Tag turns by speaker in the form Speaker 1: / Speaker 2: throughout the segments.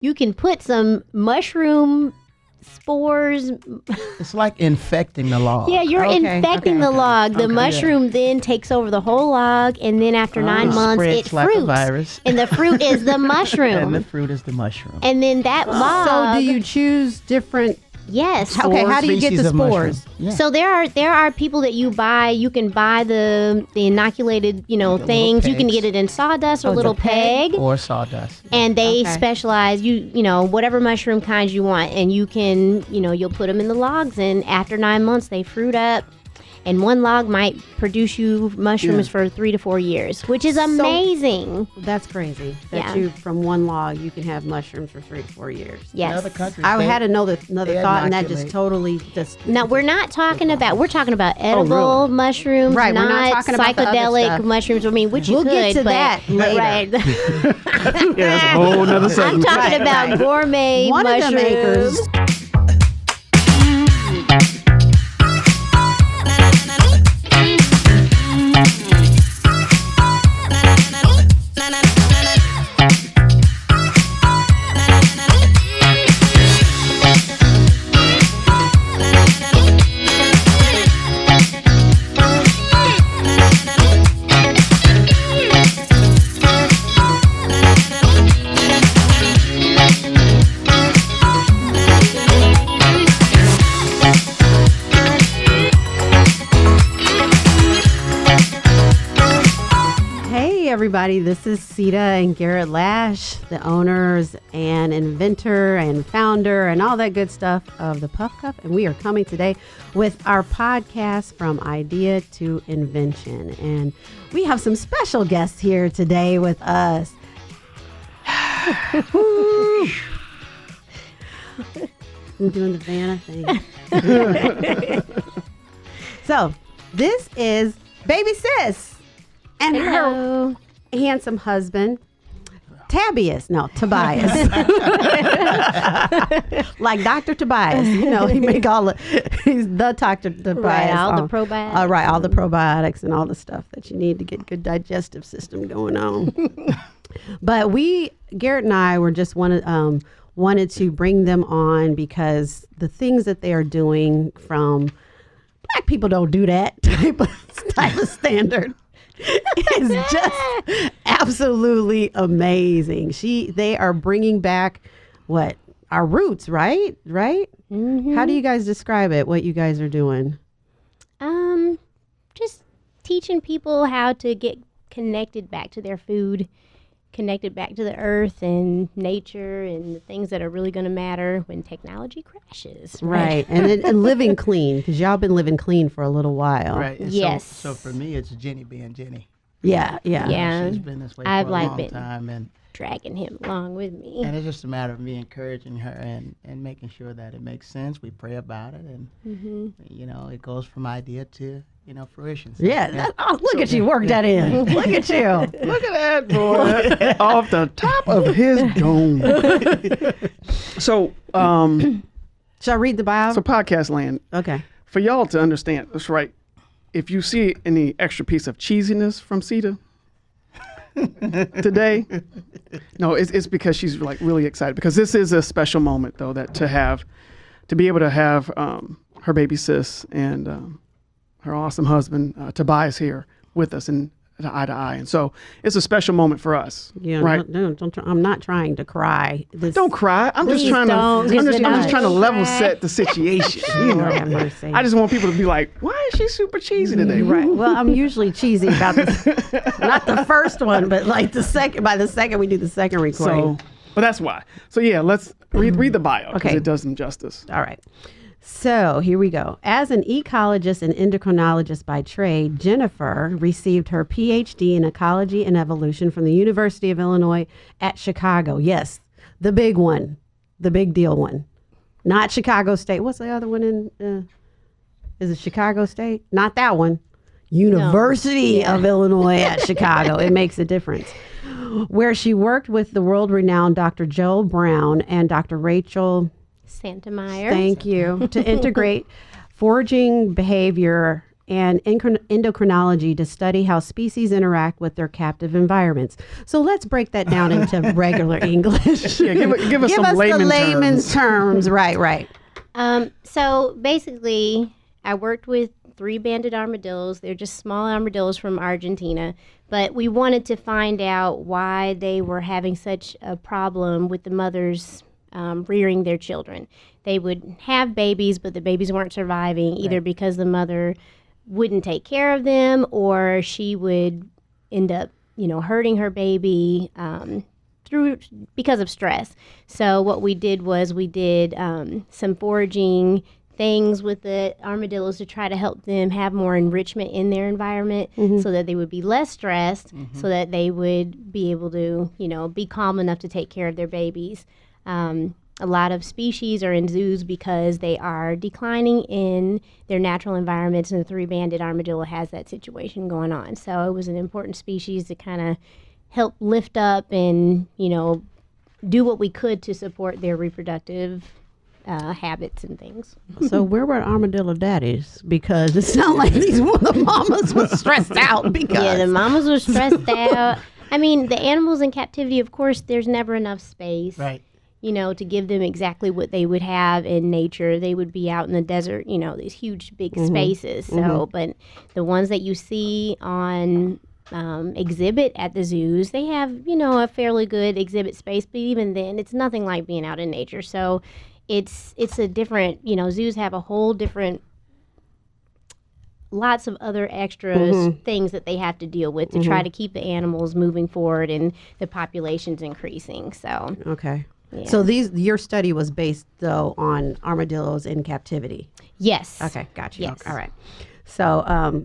Speaker 1: you can put some mushroom spores.
Speaker 2: It's like infecting the log.
Speaker 1: Yeah, you're infecting the log. The mushroom then takes over the whole log, and then after 9 months, it fruits.
Speaker 2: Like a virus.
Speaker 1: And the fruit is the mushroom.
Speaker 2: And the fruit is the mushroom.
Speaker 1: And then that log.
Speaker 3: So do you choose different?
Speaker 1: Yes.
Speaker 3: Okay, how do you get the spores?
Speaker 1: Yeah. So there are people that you buy. You can buy the inoculated, things. You can get it in sawdust or little peg.
Speaker 2: Or sawdust.
Speaker 1: And they specialize, whatever mushroom kinds you want. And you can, you'll put them in the logs. And after 9 months, they fruit up. And one log might produce you mushrooms for 3 to 4 years, which is amazing.
Speaker 3: That's crazy. You from one log you can have mushrooms for 3 to 4 years.
Speaker 1: Yes.
Speaker 2: In other countries,
Speaker 3: I had another thought, and that just totally just.
Speaker 1: No, we're talking about edible mushrooms,
Speaker 3: right?
Speaker 1: Not
Speaker 3: we're not talking about
Speaker 1: psychedelic mushrooms. I mean, which you
Speaker 3: we'll
Speaker 1: could,
Speaker 3: get to that later.
Speaker 1: Right.
Speaker 4: That's a whole nother segment.
Speaker 1: I'm talking about gourmet
Speaker 3: one
Speaker 1: mushrooms.
Speaker 3: Of them acres. Everybody, this is Ceata and Garrett Lash, the owners and inventor and founder and all that good stuff of the PuffCuff, and we are coming today with our podcast From Idea to Invention, and we have some special guests here today with us. I'm doing the Vanna thing. So this is Baby Sis and her handsome husband, Tobias. Like Dr. Tobias. He make he's the Dr. Tobias.
Speaker 1: Right, all the probiotics.
Speaker 3: All the probiotics and all the stuff that you need to get good digestive system going on. But Garrett and I were just wanted to bring them on because the things that they are doing from Black people don't do that type of standard. It's just absolutely amazing. They are bringing back our roots, right? Mm-hmm. How do you guys describe it? What you guys are doing?
Speaker 1: Just teaching people how to get connected back to their food, connected back to the earth and nature and the things that are really going to matter when technology crashes.
Speaker 3: Right. and living clean, because y'all been living clean for a little while.
Speaker 2: Right. And
Speaker 1: yes.
Speaker 2: So for me, it's Jenny being Jenny.
Speaker 3: Yeah.
Speaker 2: She's been this way for a long time. And
Speaker 1: dragging him along with me.
Speaker 2: And it's just a matter of me encouraging her and making sure that it makes sense. We pray about it. And, it goes from idea to fruition. So,
Speaker 3: look at you, work that in. Look at you.
Speaker 4: Look at that, boy. Off the top of his dome. So,
Speaker 3: shall I read the bio?
Speaker 4: So podcast land.
Speaker 3: Okay.
Speaker 4: For y'all to understand, that's right. If you see any extra piece of cheesiness from Ceata today, no, it's because she's really excited, because this is a special moment though, to be able to have her baby sis and her awesome husband, Tobias, here with us and eye to eye. And so it's a special moment for us.
Speaker 3: Yeah,
Speaker 4: right?
Speaker 3: Don't I'm not trying to cry.
Speaker 4: Don't cry. I'm just trying to level set the situation. I just want people to be like, why is she super cheesy today?
Speaker 3: Right. Well, I'm usually cheesy about not the first one, but like the second. By the second we do the second recording.
Speaker 4: But that's why. So yeah, let's read the bio, because it does them justice.
Speaker 3: All right. So here we go. As an ecologist and endocrinologist by trade, Jennifer received her PhD in ecology and evolution from the University of Illinois at Chicago. Yes, the big one, the big deal one. Not Chicago State. What's the other one in? Is it Chicago State? Not that one. University of Illinois at Chicago. It makes a difference. Where she worked with the world-renowned Dr. Joel Brown and Dr. Rachel
Speaker 1: Santa Meyer.
Speaker 3: Thank you. To integrate foraging behavior and endocrinology to study how species interact with their captive environments. So let's break that down into regular English.
Speaker 4: Yeah, give us some
Speaker 3: the
Speaker 4: layman's
Speaker 3: layman's terms. Right.
Speaker 1: So basically, I worked with 3 banded armadillos. They're just small armadillos from Argentina. But we wanted to find out why they were having such a problem with the mothers rearing their children. They would have babies, but the babies weren't surviving either because the mother wouldn't take care of them, or she would end up, hurting her baby because of stress. So what we did was some foraging things with the armadillos to try to help them have more enrichment in their environment so that they would be less stressed, so that they would be able to, be calm enough to take care of their babies. A lot of species are in zoos because they are declining in their natural environments, and the 3-banded armadillo has that situation going on. So it was an important species to kind of help lift up and, do what we could to support their reproductive habits and things.
Speaker 3: So where were armadillo daddies? Because it sounded like the mamas were stressed out.
Speaker 1: Yeah, the mamas were stressed out. I mean, the animals in captivity, of course, there's never enough space.
Speaker 2: Right.
Speaker 1: To give them exactly what they would have in nature. They would be out in the desert, these huge, big spaces. So, but the ones that you see on exhibit at the zoos, they have, a fairly good exhibit space. But even then, it's nothing like being out in nature. So it's a different, zoos have a whole different, lots of other extras, things that they have to deal with to try to keep the animals moving forward and the population's increasing. So,
Speaker 3: okay.
Speaker 1: Yeah.
Speaker 3: So your study was based, though, on armadillos in captivity?
Speaker 1: Yes.
Speaker 3: Okay, gotcha.
Speaker 1: Yes.
Speaker 3: All right. So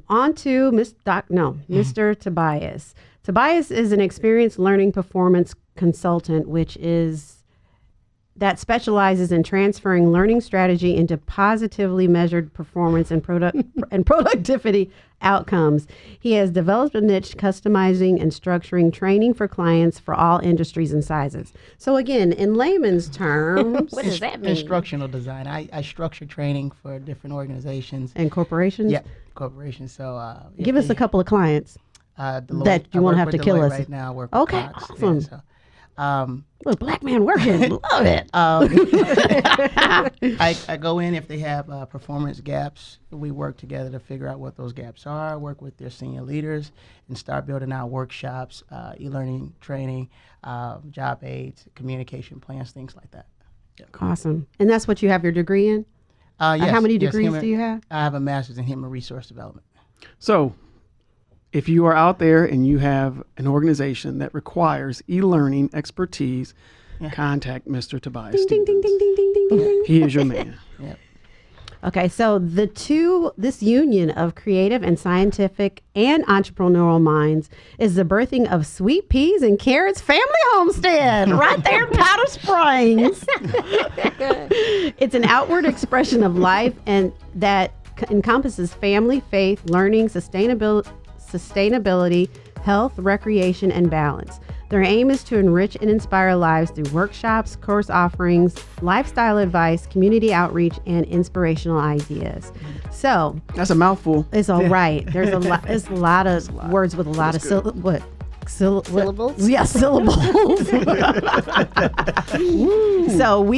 Speaker 3: on to Mr. Tobias. Tobias is an experienced learning performance consultant, that specializes in transferring learning strategy into positively measured performance and productivity outcomes. He has developed a niche customizing and structuring training for clients for all industries and sizes. So again, in layman's terms,
Speaker 1: what does that mean?
Speaker 2: Instructional design. I structure training for different organizations
Speaker 3: and corporations.
Speaker 2: Yeah, corporations. So
Speaker 3: give us a couple of clients that you won't have to kill us
Speaker 2: right now. I work with
Speaker 3: okay,
Speaker 2: Cox.
Speaker 3: awesome.
Speaker 2: Yeah, so,
Speaker 3: Look, black man working. Love it.
Speaker 2: I go in if they have performance gaps. We work together to figure out what those gaps are, work with their senior leaders, and start building out workshops, e-learning, training, job aids, communication plans, things like that. Yeah.
Speaker 3: Awesome. And that's what you have your degree in?
Speaker 2: Yes,
Speaker 3: how many degrees do you have?
Speaker 2: I have a master's in human resource development.
Speaker 4: So if you are out there and you have an organization that requires e-learning expertise, contact Mr. Tobias.
Speaker 3: Ding, ding, ding, ding, ding, ding, ding, ding.
Speaker 4: He is your man.
Speaker 2: Yep.
Speaker 3: Okay, so this union of creative and scientific and entrepreneurial minds is the birthing of Sweet Peas and Carrots Family Homestead right there in Powder Springs. It's an outward expression of life and that encompasses family, faith, learning, sustainability, health, recreation, and balance. Their aim is to enrich and inspire lives through workshops, course offerings, lifestyle advice, community outreach, and inspirational ideas. So
Speaker 4: that's a mouthful.
Speaker 3: It's all right. There's a lot. There's a lot of words with a lot of syllables. Yeah, syllables.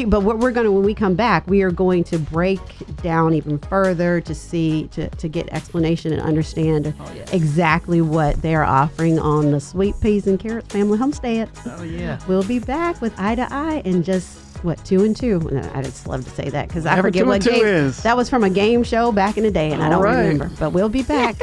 Speaker 3: But what we're going to, when we come back, we are going to break down even further to get explanation and understand exactly what they are offering on the Sweet Peas and Carrots Family Homestead.
Speaker 2: Oh yeah.
Speaker 3: We'll be back with Eye to Eye in just 2 and 2. I just love to say that because I forget what game
Speaker 4: is.
Speaker 3: That was from a game show back in the day, and I don't remember. But we'll be back.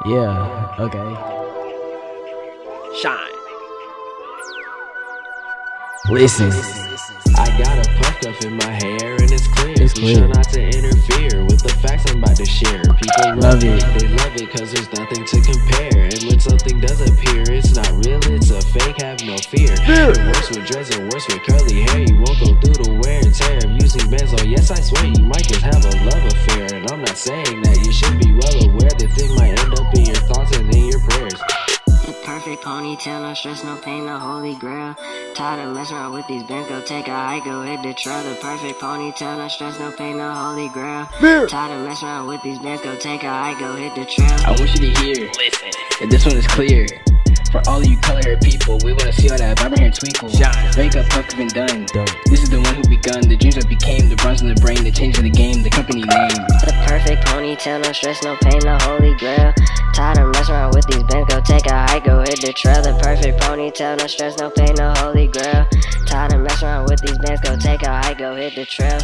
Speaker 5: Yeah, okay. Shine. Listen.
Speaker 6: I got a PuffCuff in my hair and it's clear. Try not to interfere with the facts I'm about to share. People love it. They love it cause there's nothing to compare. And when something does appear, it's not real, it's a fake, have no fear. It works with dreads and worse with curly hair. You won't go through the wear and tear of using bands. Oh yes, I swear you might just have a love affair. And I'm not saying that you should be well aware. The thing might end up in your thoughts and in your prayers.
Speaker 7: The perfect
Speaker 5: ponytail, no stress, no pain, no holy grail. Tired of messing around with these bands, go take a hike, go hit the trail. The perfect ponytail, no stress, no pain, no holy grail. Tired of messing around with these bands, go take a hike, go hit the trail.
Speaker 7: I want you to hear, listen, that this one is clear. For all of you color-haired people, we wanna see all that vibrant hair twinkle. Wake up, PuffCuff been done. This is the one who begun, the dreams that became, the bronze in the brain, the change of the game, the company name.
Speaker 5: The perfect ponytail, no stress, no pain, no holy grail. Tired of messing around with these bands, go take a hike, go hit the trail. The perfect ponytail, no stress, no pain, no holy grail. Tired of messing around with these bands, go take a hike, go hit the trail.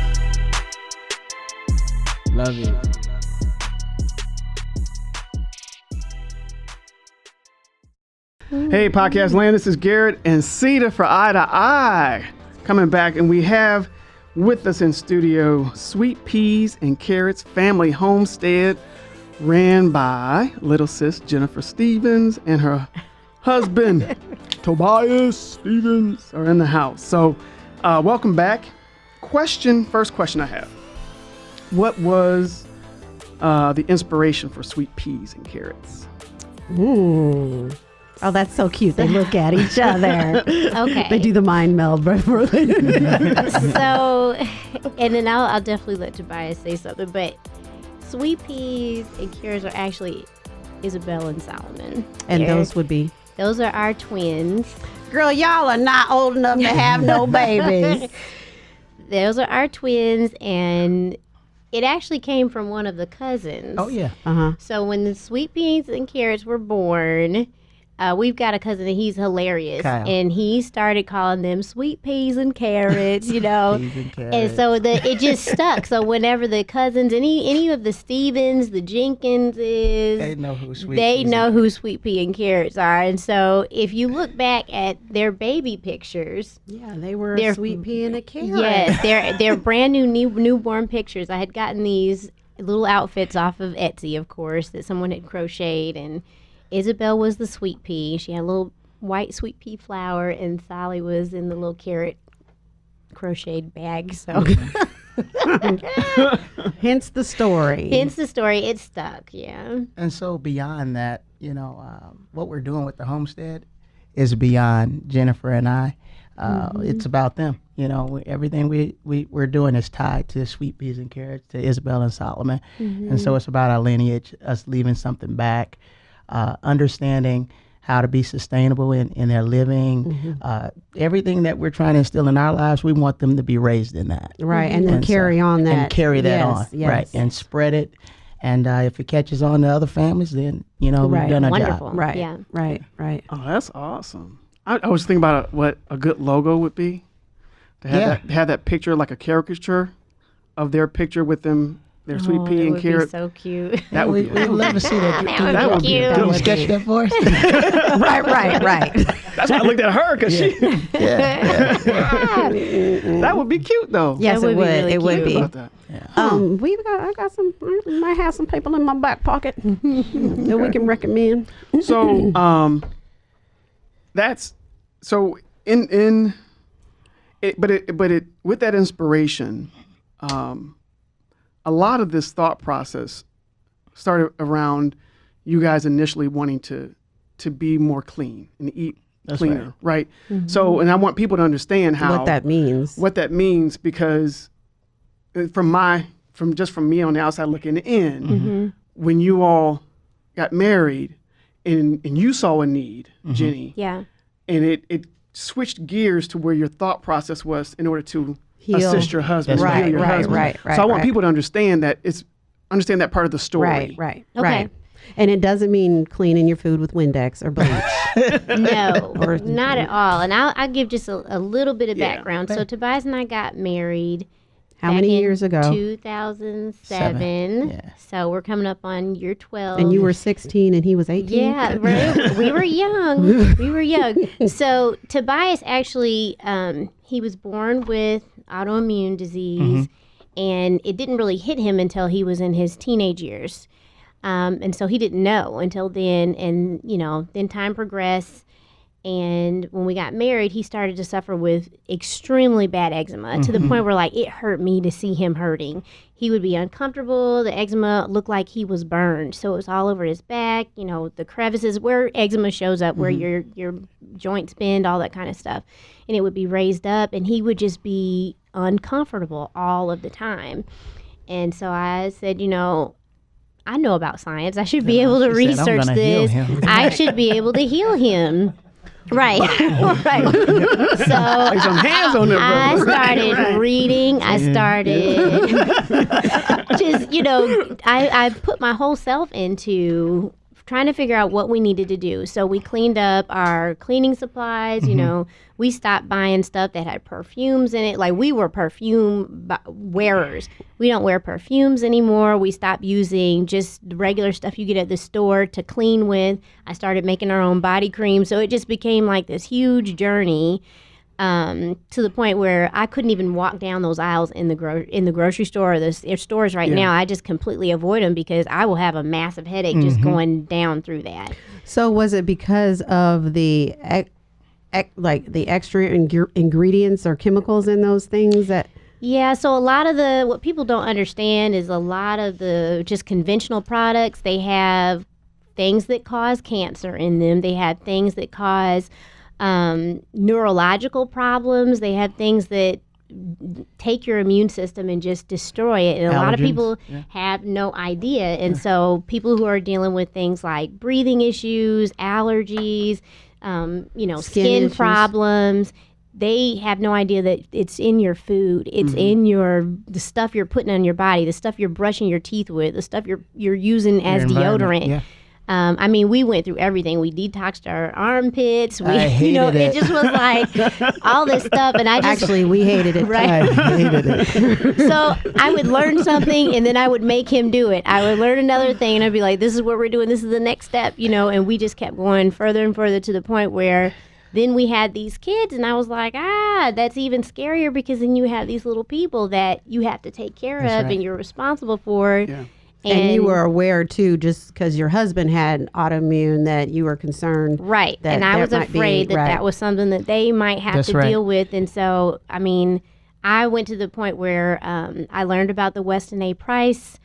Speaker 8: Love it.
Speaker 4: Hey, Podcast Land, this is Garrett and Ceata for Eye to Eye. Coming back, and we have with us in studio Sweet Peas and Carrots Family Homestead, ran by little sis Jennifer Stevens and her husband Tobias Stevens are in the house. So welcome back. First question I have. What was the inspiration for Sweet Peas and Carrots?
Speaker 3: Oh, that's so cute. They look at each other.
Speaker 1: Okay.
Speaker 3: They do the mind meld before they
Speaker 1: So, and then I'll definitely let Tobias say something, but Sweet Peas and Carrots are actually Isabel and Solomon.
Speaker 3: And those would be?
Speaker 1: Those are our twins.
Speaker 3: Girl, y'all are not old enough to have no babies.
Speaker 1: Those are our twins, and it actually came from one of the cousins.
Speaker 2: Oh, yeah.
Speaker 3: Uh-huh.
Speaker 1: So when the Sweet Peas and Carrots were born, we've got a cousin and he's hilarious.
Speaker 2: Kyle.
Speaker 1: And he started calling them Sweet Peas and Carrots, you know.
Speaker 2: Peas and carrots.
Speaker 1: And so it just stuck. So whenever the cousins, any of the Stevens, the Jenkinses,
Speaker 2: They know who Sweet
Speaker 1: they
Speaker 2: Peas
Speaker 1: know
Speaker 2: and
Speaker 1: who Sweet Pea and Carrots are. And so if you look back at their baby pictures,
Speaker 3: Yeah, they were
Speaker 1: They're-
Speaker 3: a sweet pea and a carrot.
Speaker 1: yes, they're brand new newborn pictures. I had gotten these little outfits off of Etsy, of course, that someone had crocheted, and Isabel was the sweet pea. She had a little white sweet pea flower, and Sally was in the little carrot crocheted bag. So
Speaker 3: Hence the story.
Speaker 1: hence the story. It stuck, yeah.
Speaker 2: And so beyond that, you know, what we're doing with the homestead is beyond Jennifer and I. It's about them. You know, everything we're doing is tied to Sweet Peas and Carrots, to Isabel and Solomon. And so it's about our lineage, us leaving something back, understanding how to be sustainable in their living. Everything that we're trying to instill in our lives, we want them to be raised in that.
Speaker 3: Right, and then
Speaker 2: And
Speaker 3: carry
Speaker 2: so-
Speaker 3: on that.
Speaker 2: And carry that
Speaker 3: Yes,
Speaker 2: on.
Speaker 3: yes.
Speaker 2: Right, and spread it. And if it catches on to other families, then, you know,
Speaker 3: Right.
Speaker 2: we've done our
Speaker 1: Wonderful.
Speaker 2: job.
Speaker 3: Right,
Speaker 1: Yeah.
Speaker 3: right.
Speaker 4: Oh, that's awesome. I was thinking about what a good logo would be. To have have that picture, like a caricature of their picture with them, their sweet
Speaker 1: Oh,
Speaker 4: pea
Speaker 1: it
Speaker 4: and
Speaker 1: would
Speaker 4: carrot.
Speaker 1: be so cute.
Speaker 4: That would
Speaker 2: We'd love to see that.
Speaker 1: That would be
Speaker 2: Can
Speaker 1: cute.
Speaker 2: you sketch that for us?
Speaker 3: right.
Speaker 4: That's why I looked at her, because
Speaker 2: Yeah.
Speaker 4: that would be cute though.
Speaker 3: Yes,
Speaker 1: That
Speaker 3: it
Speaker 1: would
Speaker 3: would.
Speaker 1: be really
Speaker 3: It would
Speaker 1: cute.
Speaker 3: be.
Speaker 4: About that.
Speaker 3: I got some. Might have some people in my back pocket that we can recommend.
Speaker 4: So, that's so in it, but it with that inspiration, a lot of this thought process started around you guys initially wanting to be more clean and eat cleaner, right? So, and I want people to understand how
Speaker 3: What that means.
Speaker 4: what that means, because from me on the outside looking in, when you all got married and you saw a need, Jenny,
Speaker 1: Yeah.
Speaker 4: and it switched gears to where your thought process was in order to
Speaker 3: Heal.
Speaker 4: assist your husband,
Speaker 2: That's
Speaker 4: heal
Speaker 2: right,
Speaker 4: your
Speaker 3: right,
Speaker 4: husband.
Speaker 3: right,
Speaker 4: So I want
Speaker 3: right.
Speaker 4: people to understand that understand that part of the story.
Speaker 3: Right.
Speaker 1: Okay.
Speaker 3: And it doesn't mean cleaning your food with Windex or bleach.
Speaker 1: No,
Speaker 3: Or-
Speaker 1: not at all. And I'll give just a little bit of
Speaker 4: Yeah.
Speaker 1: background. So Tobias and I got married.
Speaker 3: How
Speaker 1: back
Speaker 3: many
Speaker 1: in
Speaker 3: years ago?
Speaker 1: 2007.
Speaker 2: Yeah.
Speaker 1: So we're coming up on year 12.
Speaker 3: And you were 16 and he was 18.
Speaker 1: Yeah, right. We were young. We were young. So Tobias actually, he was born with autoimmune disease, and it didn't really hit him until he was in his teenage years. And so he didn't know until then. And, you know, then time progressed. And when we got married, he started to suffer with extremely bad eczema to the point where like it hurt me to see him hurting. He would be uncomfortable. The eczema looked like he was burned. So it was all over his back, you know, the crevices where eczema shows up, where your joints bend, all that kind of stuff. And it would be raised up, and he would just be uncomfortable all of the time. And so I said, you know, I know about science. I should be able to research this. I should be able to heal him. Right. Right. So
Speaker 4: Lay some hands on
Speaker 1: I
Speaker 4: that brother.
Speaker 1: started reading. I started just, you know, I put my whole self into trying to figure out what we needed to do. So we cleaned up our cleaning supplies, you know, we stopped buying stuff that had perfumes in it. Like we were perfume wearers. We don't wear perfumes anymore. We stopped using just the regular stuff you get at the store to clean with. I started making our own body cream. So it just became like this huge journey to the point where I couldn't even walk down those aisles in the grocery store or the stores right now. I just completely avoid them because I will have a massive headache just going down through that.
Speaker 3: So was it because of the the extra ingredients or chemicals in those things that?
Speaker 1: Yeah, so a lot of what people don't understand is a lot of the just conventional products, they have things that cause cancer in them. They have things that cause neurological problems. They have things that take your immune system and just destroy it. And a lot of people have no idea. And so people who are dealing with things like breathing issues, allergies, you know, skin problems, they have no idea that it's in your food. It's in the stuff you're putting on your body, the stuff you're brushing your teeth with, the stuff you're using as deodorant.
Speaker 2: Yeah.
Speaker 1: I mean, we went through everything. We detoxed our armpits. We,
Speaker 2: I hated
Speaker 1: it just was like all this stuff. And I just
Speaker 3: Actually, we hated it.
Speaker 1: right.
Speaker 2: I hated it.
Speaker 1: So I would learn something, and then I would make him do it. I would learn another thing, and I'd be like, "This is what we're doing. This is the next step," you know. And we just kept going further and further to the point where then we had these kids, and I was like, that's even scarier because then you have these little people that you have to take care of and you're responsible for.
Speaker 4: Yeah.
Speaker 3: And you were aware too, just because your husband had autoimmune, that you were concerned.
Speaker 1: Right.
Speaker 3: That
Speaker 1: And I was afraid that was something that they might have to deal with. And so, I mean, I went to the point where I learned about the Weston A. Price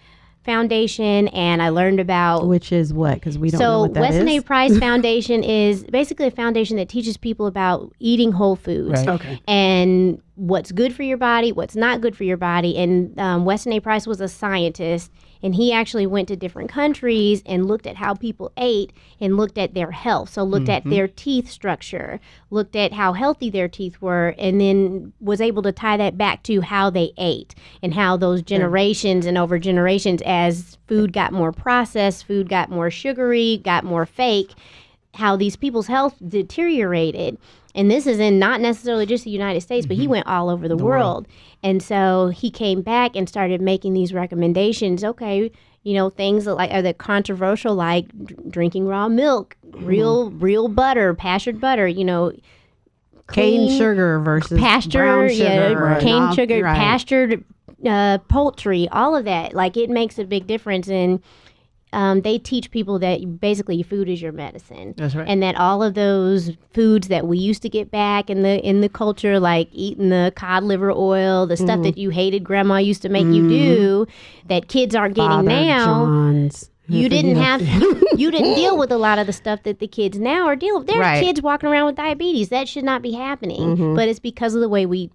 Speaker 1: Foundation, and I learned about...
Speaker 3: Which is what? Because we don't know what that is.
Speaker 1: So Weston A. Price Foundation is basically a foundation that teaches people about eating whole foods.
Speaker 2: Right.
Speaker 4: Okay.
Speaker 1: And what's good for your body, what's not good for your body. And Weston A. Price was a scientist, and he actually went to different countries and looked at how people ate and looked at their health. So looked at their teeth structure, looked at how healthy their teeth were, and then was able to tie that back to how they ate and how those generations and over generations, as food got more processed, food got more sugary, got more fake, how these people's health deteriorated. And this is in not necessarily just the United States, but he went all over the world. And so he came back and started making these recommendations. Okay, you know, things that are the controversial, like drinking raw milk, real butter, pastured butter, you know,
Speaker 3: cane sugar versus brown sugar,
Speaker 1: cane sugar, pastured poultry, all of that. Like, it makes a big difference. And they teach people that basically food is your medicine.
Speaker 2: That's right.
Speaker 1: And that all of those foods that we used to get back in the culture, like eating the cod liver oil, the stuff that you hated grandma used to make you do, that kids aren't getting now. You didn't you didn't deal with a lot of the stuff that the kids now are dealing with. There's kids walking around with diabetes. That should not be happening. But it's because of the way we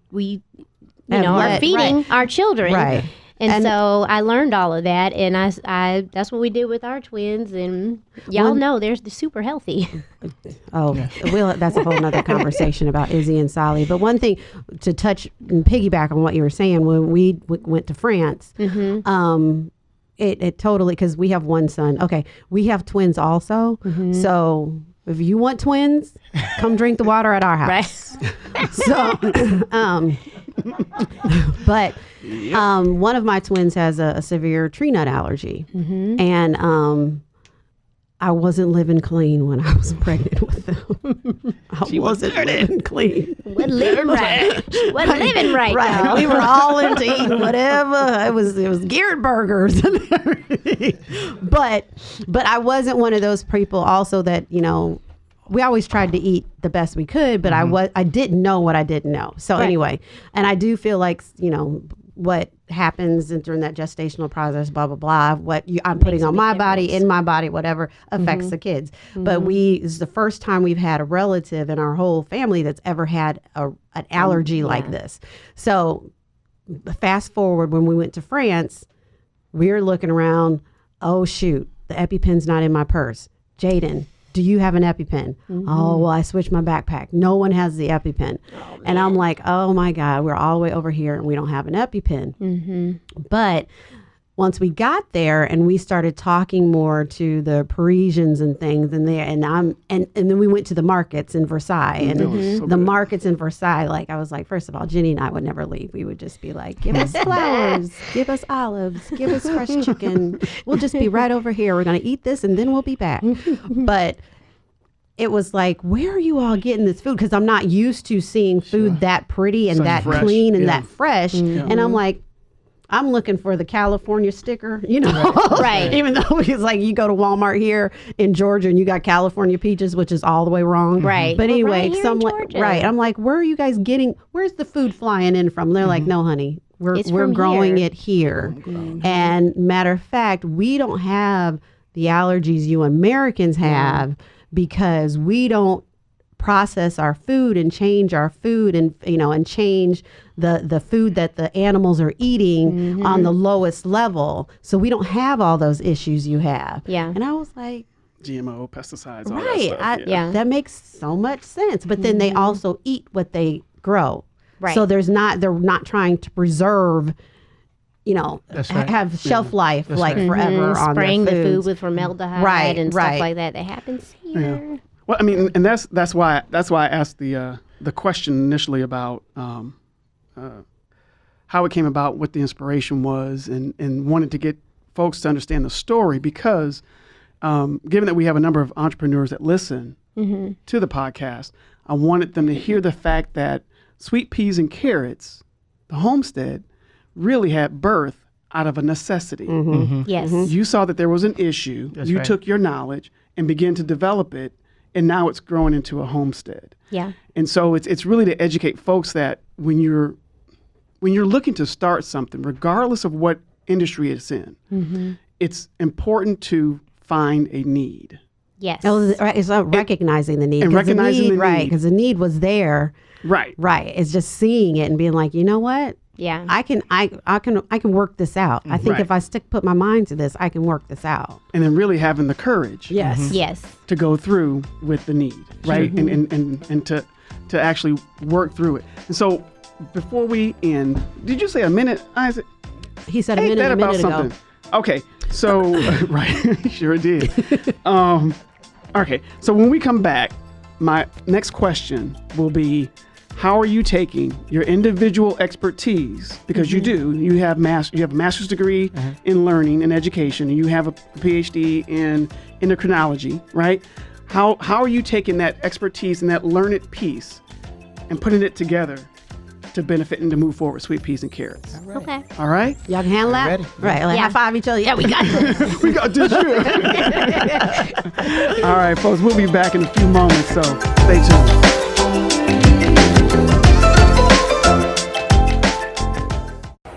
Speaker 1: are feeding our children.
Speaker 3: Right.
Speaker 1: And so I learned all of that, and I that's what we did with our twins, and y'all know they're super healthy.
Speaker 3: Oh, well, that's a whole nother conversation about Izzy and Sally. But one thing to touch and piggyback on what you were saying, when we went to France, it totally, because we have one son. Okay, we have twins also. So if you want twins, come drink the water at our house. Right. So, but one of my twins has a severe tree nut allergy, and I wasn't living clean when I was pregnant with them. I wasn't living clean.
Speaker 1: Wasn't living right. Wasn't living right.
Speaker 3: Right. We were all into eating whatever. It was Garrett burgers and everything. But I wasn't one of those people also that, you know, we always tried to eat the best we could, but I didn't know what I didn't know. So anyway, and I do feel like, what happens during that gestational process, blah, blah, blah, what I'm putting on my body, in my body, whatever affects the kids. But this is the first time we've had a relative in our whole family that's ever had an allergy like this. So fast forward, when we went to France, we were looking around, oh shoot, the EpiPen's not in my purse. Jaden, do you have an EpiPen? Oh, well, I switched my backpack. No one has the EpiPen. And I'm like, oh my God, we're all the way over here and we don't have an EpiPen. But once we got there and we started talking more to the Parisians and things, and then we went to the markets in Versailles, and the markets in Versailles, like I was like, first of all, Jenny and I would never leave. We would just be like, give us flowers, give us olives, give us fresh chicken. We'll just be right over here. We're going to eat this and then we'll be back. But it was like, where are you all getting this food? Because I'm not used to seeing food that pretty and that
Speaker 4: fresh,
Speaker 3: clean and that fresh. And I'm like, I'm looking for the California sticker,
Speaker 1: Right.
Speaker 3: Even though it's like you go to Walmart here in Georgia and you got California peaches, which is all the way wrong.
Speaker 1: Right.
Speaker 3: But
Speaker 1: Well,
Speaker 3: anyway,
Speaker 1: right here in Georgia.
Speaker 3: I'm like, where are you guys where's the food flying in from? They're like, no, honey, we're
Speaker 1: from
Speaker 3: growing
Speaker 1: here.
Speaker 3: it here. And matter of fact, we don't have the allergies you Americans have because we don't process our food and change our food and change the food that the animals are eating on the lowest level, so we don't have all those issues you have. And I was like,
Speaker 4: GMO, pesticides, all
Speaker 3: right,
Speaker 4: that stuff.
Speaker 3: that makes so much sense. But then they also eat what they grow,
Speaker 1: Right.
Speaker 3: so they're not trying to preserve,
Speaker 2: That's right.
Speaker 3: have shelf life
Speaker 2: That's
Speaker 3: like
Speaker 2: right.
Speaker 3: forever on
Speaker 1: Spraying the
Speaker 3: their
Speaker 1: food
Speaker 3: foods.
Speaker 1: with formaldehyde
Speaker 3: Right,
Speaker 1: and
Speaker 3: right.
Speaker 1: stuff like that. That happens here.
Speaker 4: Well, I mean, and that's why I asked the question initially about how it came about, what the inspiration was, and wanted to get folks to understand the story because given that we have a number of entrepreneurs that listen to the podcast, I wanted them to hear the fact that Sweet Peas and Carrots, the Homestead, really had birth out of a necessity.
Speaker 1: Yes.
Speaker 4: You saw that there was an issue.
Speaker 2: That's
Speaker 4: you
Speaker 2: right.
Speaker 4: took your knowledge and began to develop it, and now it's growing into a homestead.
Speaker 1: Yeah.
Speaker 4: And so it's really to educate folks that when you're looking to start something, regardless of what industry it's in, it's important to find a need.
Speaker 1: Yes.
Speaker 3: It's recognizing the need.
Speaker 4: And
Speaker 3: 'cause
Speaker 4: recognizing the need.
Speaker 3: Right, because the need was there.
Speaker 4: Right.
Speaker 3: Right. It's just seeing it and being like, you know what?
Speaker 1: Yeah.
Speaker 3: I can work this out. I think
Speaker 4: Right.
Speaker 3: if I put my mind to this, I can work this out.
Speaker 4: And then really having the courage
Speaker 3: Yes.
Speaker 1: Yes.
Speaker 4: to go through with the need, right? And to actually work through it. And so before we end, did you say a minute, Isaac?
Speaker 3: He said
Speaker 4: Ain't that
Speaker 3: a
Speaker 4: about
Speaker 3: minute ago.
Speaker 4: something? Okay, so right, sure did. Okay, so when we come back, my next question will be, how are you taking your individual expertise, because you do, you have a master's degree in learning and education, and you have a PhD in endocrinology, right? How are you taking that expertise and that learned piece and putting it together to benefit and to move forward Sweet Peas and Carrots?
Speaker 1: Okay.
Speaker 4: All right?
Speaker 3: Y'all can handle that?
Speaker 2: Ready.
Speaker 3: Right. Like
Speaker 1: Yeah.
Speaker 3: high five each other. Yeah, we got this.
Speaker 4: We got this shit. All right, folks, we'll be back in a few moments, so stay tuned.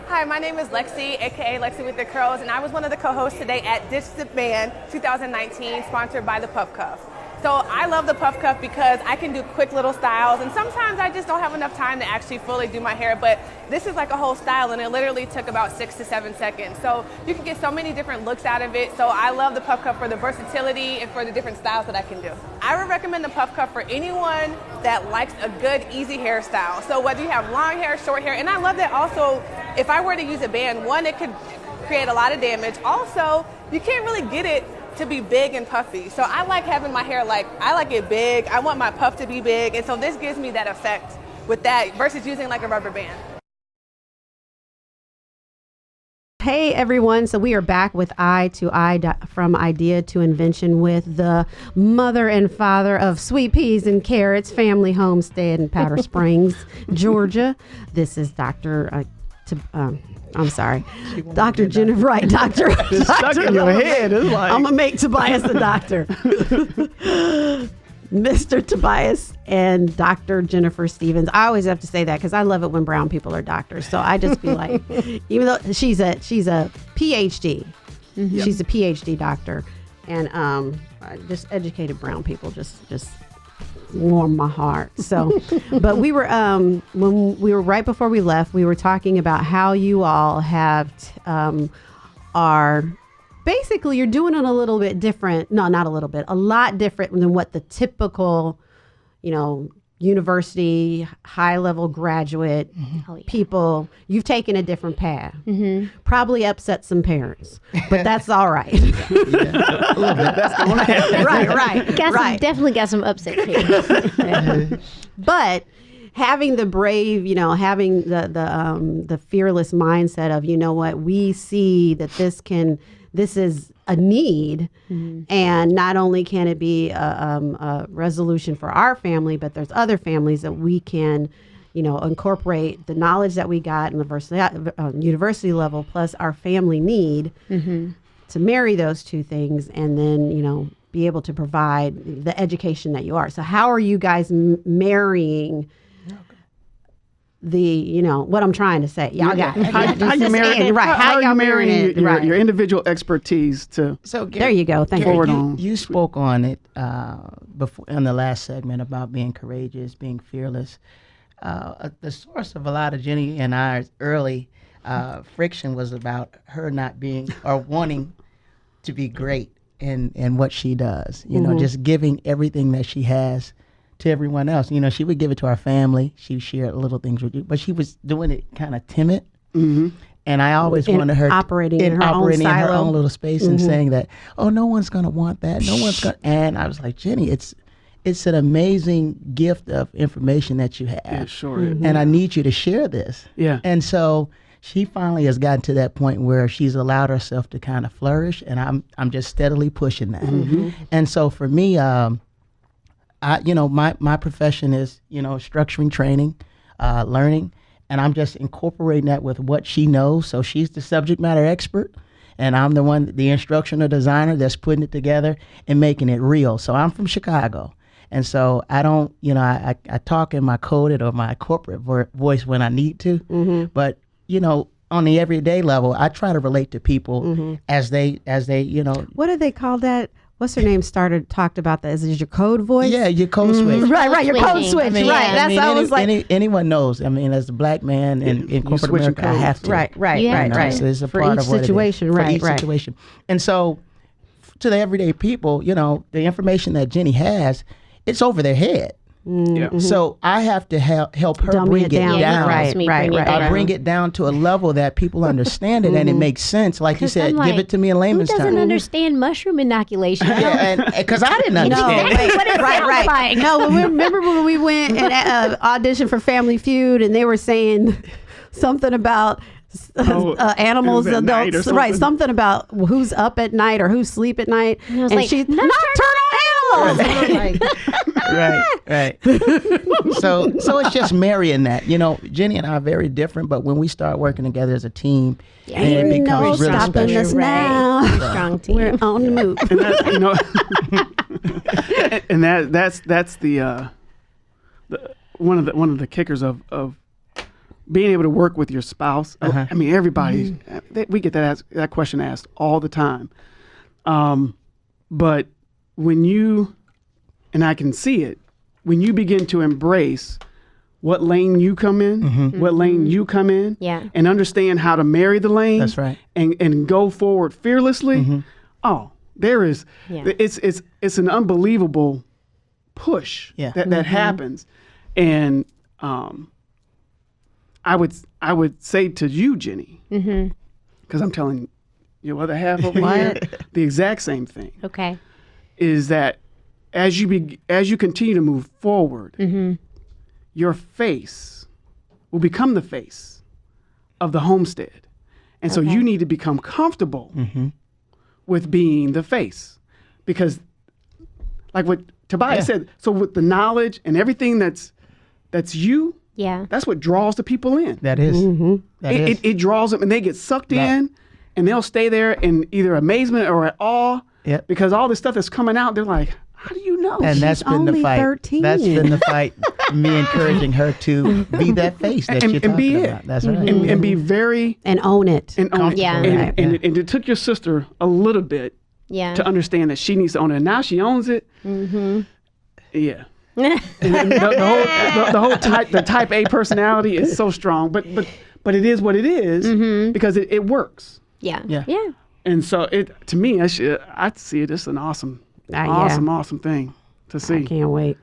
Speaker 8: Hi, my name is Lexi, aka Lexi with the Curls, and I was one of the co-hosts today at Ditch the Band 2019, sponsored by the PuffCuff. So I love the PuffCuff because I can do quick little styles, and sometimes I just don't have enough time to actually fully do my hair, but this is like a whole style, and it literally took about 6 to 7 seconds. So you can get so many different looks out of it. So I love the PuffCuff for the versatility and for the different styles that I can do. I would recommend the PuffCuff for anyone that likes a good, easy hairstyle. So whether you have long hair, short hair, and I love that also, if I were to use a band, one, it could create a lot of damage. Also, you can't really get it to be big and puffy. So I like having my hair I like it big. I want my puff to be big. And so this gives me that effect with that versus using like a rubber band.
Speaker 3: Hey everyone, so we are back with Eye to Eye from Idea to Invention with the mother and father of Sweet Peas and Carrots Family Homestead in Powder Springs, Georgia. This is Dr. I'm sorry, Dr. Jennifer, right, Dr.
Speaker 4: It's stuck in your head. It's like,
Speaker 3: I'm going to make Tobias the doctor. Mr. Tobias and Dr. Jennifer Stevens. I always have to say that because I love it when brown people are doctors. So I just feel like, even though she's a PhD, she's a PhD doctor, and just educated brown people just warm my heart. So, but we were when we were right before we left, we were talking about how you all have are. Basically, you're doing it a little bit different. No, not a little bit. A lot different than what the typical, university, high-level graduate people. You've taken a different path. Probably upset some parents, but that's all right.
Speaker 2: That's going to happen.
Speaker 3: Right.
Speaker 1: Definitely got some upset kids.
Speaker 3: But having the brave, having the fearless mindset of, what, we see that this is a need, and not only can it be a resolution for our family, but there's other families that we can, incorporate the knowledge that we got in the university level plus our family need to marry those two things, and then, be able to provide the education that you are. So how are you guys marrying what I'm trying to say? Y'all got it.
Speaker 4: How you marrying your individual expertise to?
Speaker 2: So
Speaker 3: there you go. Thank
Speaker 2: you. You spoke on it before in the last segment about being courageous, being fearless. The source of a lot of Jenny and I's early friction was about her not being or wanting to be great in what she does. Just giving everything that she has to everyone else. She would give it to our family. She shared little things with you, but she was doing it kind of timid. And I always wanted her
Speaker 3: operating in her own
Speaker 2: little space and saying that, oh, no one's going to want that. No one's going to. And I was like, Jenny, it's an amazing gift of information that you have.
Speaker 4: It sure is.
Speaker 2: And I need you to share this. Yeah. And so she finally has gotten to that point where she's allowed herself to kind of flourish, and I'm just steadily pushing that. And so for me, my profession is, structuring training, learning, and I'm just incorporating that with what she knows. So she's the subject matter expert, and I'm the instructional designer that's putting it together and making it real. So I'm from Chicago, and so I don't, I talk in my coded or my corporate voice when I need to, but on the everyday level, I try to relate to people as they.
Speaker 3: What do they call that? What's her name? Talked about that. Is it your code voice?
Speaker 2: Yeah, your code switch.
Speaker 3: Right. Your code switch.
Speaker 2: Anyone knows. As a black man in corporate America, I have to.
Speaker 3: Right.
Speaker 2: So it's a part of what
Speaker 3: situation.
Speaker 2: For each situation. And so, to the everyday people, the information that Jenny has, it's over their head. So I have to help her bring it down. I bring it down to a level that people understand it and it makes sense. Like you said, give it to me in layman's terms.
Speaker 1: Who doesn't understand mushroom inoculation?
Speaker 2: Because I didn't understand.
Speaker 1: Right.
Speaker 3: No, remember when we went and auditioned for Family Feud, and they were saying something about animals, adults, something about who's up at night or who's sleep at night, and she's nocturnal animals.
Speaker 2: Right. So it's just marrying that. Jenny and I are very different, but when we start working together as a team, it becomes really special.
Speaker 3: Us now.
Speaker 1: Strong team.
Speaker 3: We're on the move.
Speaker 4: And that's the one of the kickers of being able to work with your spouse. Everybody, we get that question asked all the time. But when you, and I can see it, when you begin to embrace what lane you come in, what lane you come in, and understand how to marry the lane,
Speaker 2: that's right,
Speaker 4: and go forward fearlessly. There is, it's an unbelievable push that happens, and I would say to you, Jenny, because I'm telling your other half over here the exact same thing.
Speaker 1: Okay,
Speaker 4: is that as you continue to move forward, your face will become the face of the homestead, and so you need to become comfortable with being the face, because, like what Tobias said, so with the knowledge and everything that's you.
Speaker 1: Yeah,
Speaker 4: that's what draws the people in.
Speaker 2: That is.
Speaker 4: It draws them, and they get sucked in, and they'll stay there in either amazement or at awe, because all this stuff that's coming out, they're like, how do you
Speaker 3: no.
Speaker 2: And
Speaker 3: She's
Speaker 2: that's been
Speaker 3: only
Speaker 2: the fight.
Speaker 3: 13.
Speaker 2: That's been the fight. Me encouraging her to be that face that you're
Speaker 4: and be
Speaker 2: talking
Speaker 4: it.
Speaker 2: about. That's right.
Speaker 4: And be very
Speaker 3: And own it.
Speaker 4: and own it.
Speaker 1: Yeah.
Speaker 4: And it took your sister a little bit
Speaker 1: Yeah.
Speaker 4: to understand that she needs to own it. And now she owns it. Mm-hmm. Yeah. And the type A personality is so strong, but it is what it is because it works.
Speaker 1: Yeah.
Speaker 2: Yeah.
Speaker 1: Yeah.
Speaker 4: And so to me, I see it as an awesome thing to see.
Speaker 3: I can't wait.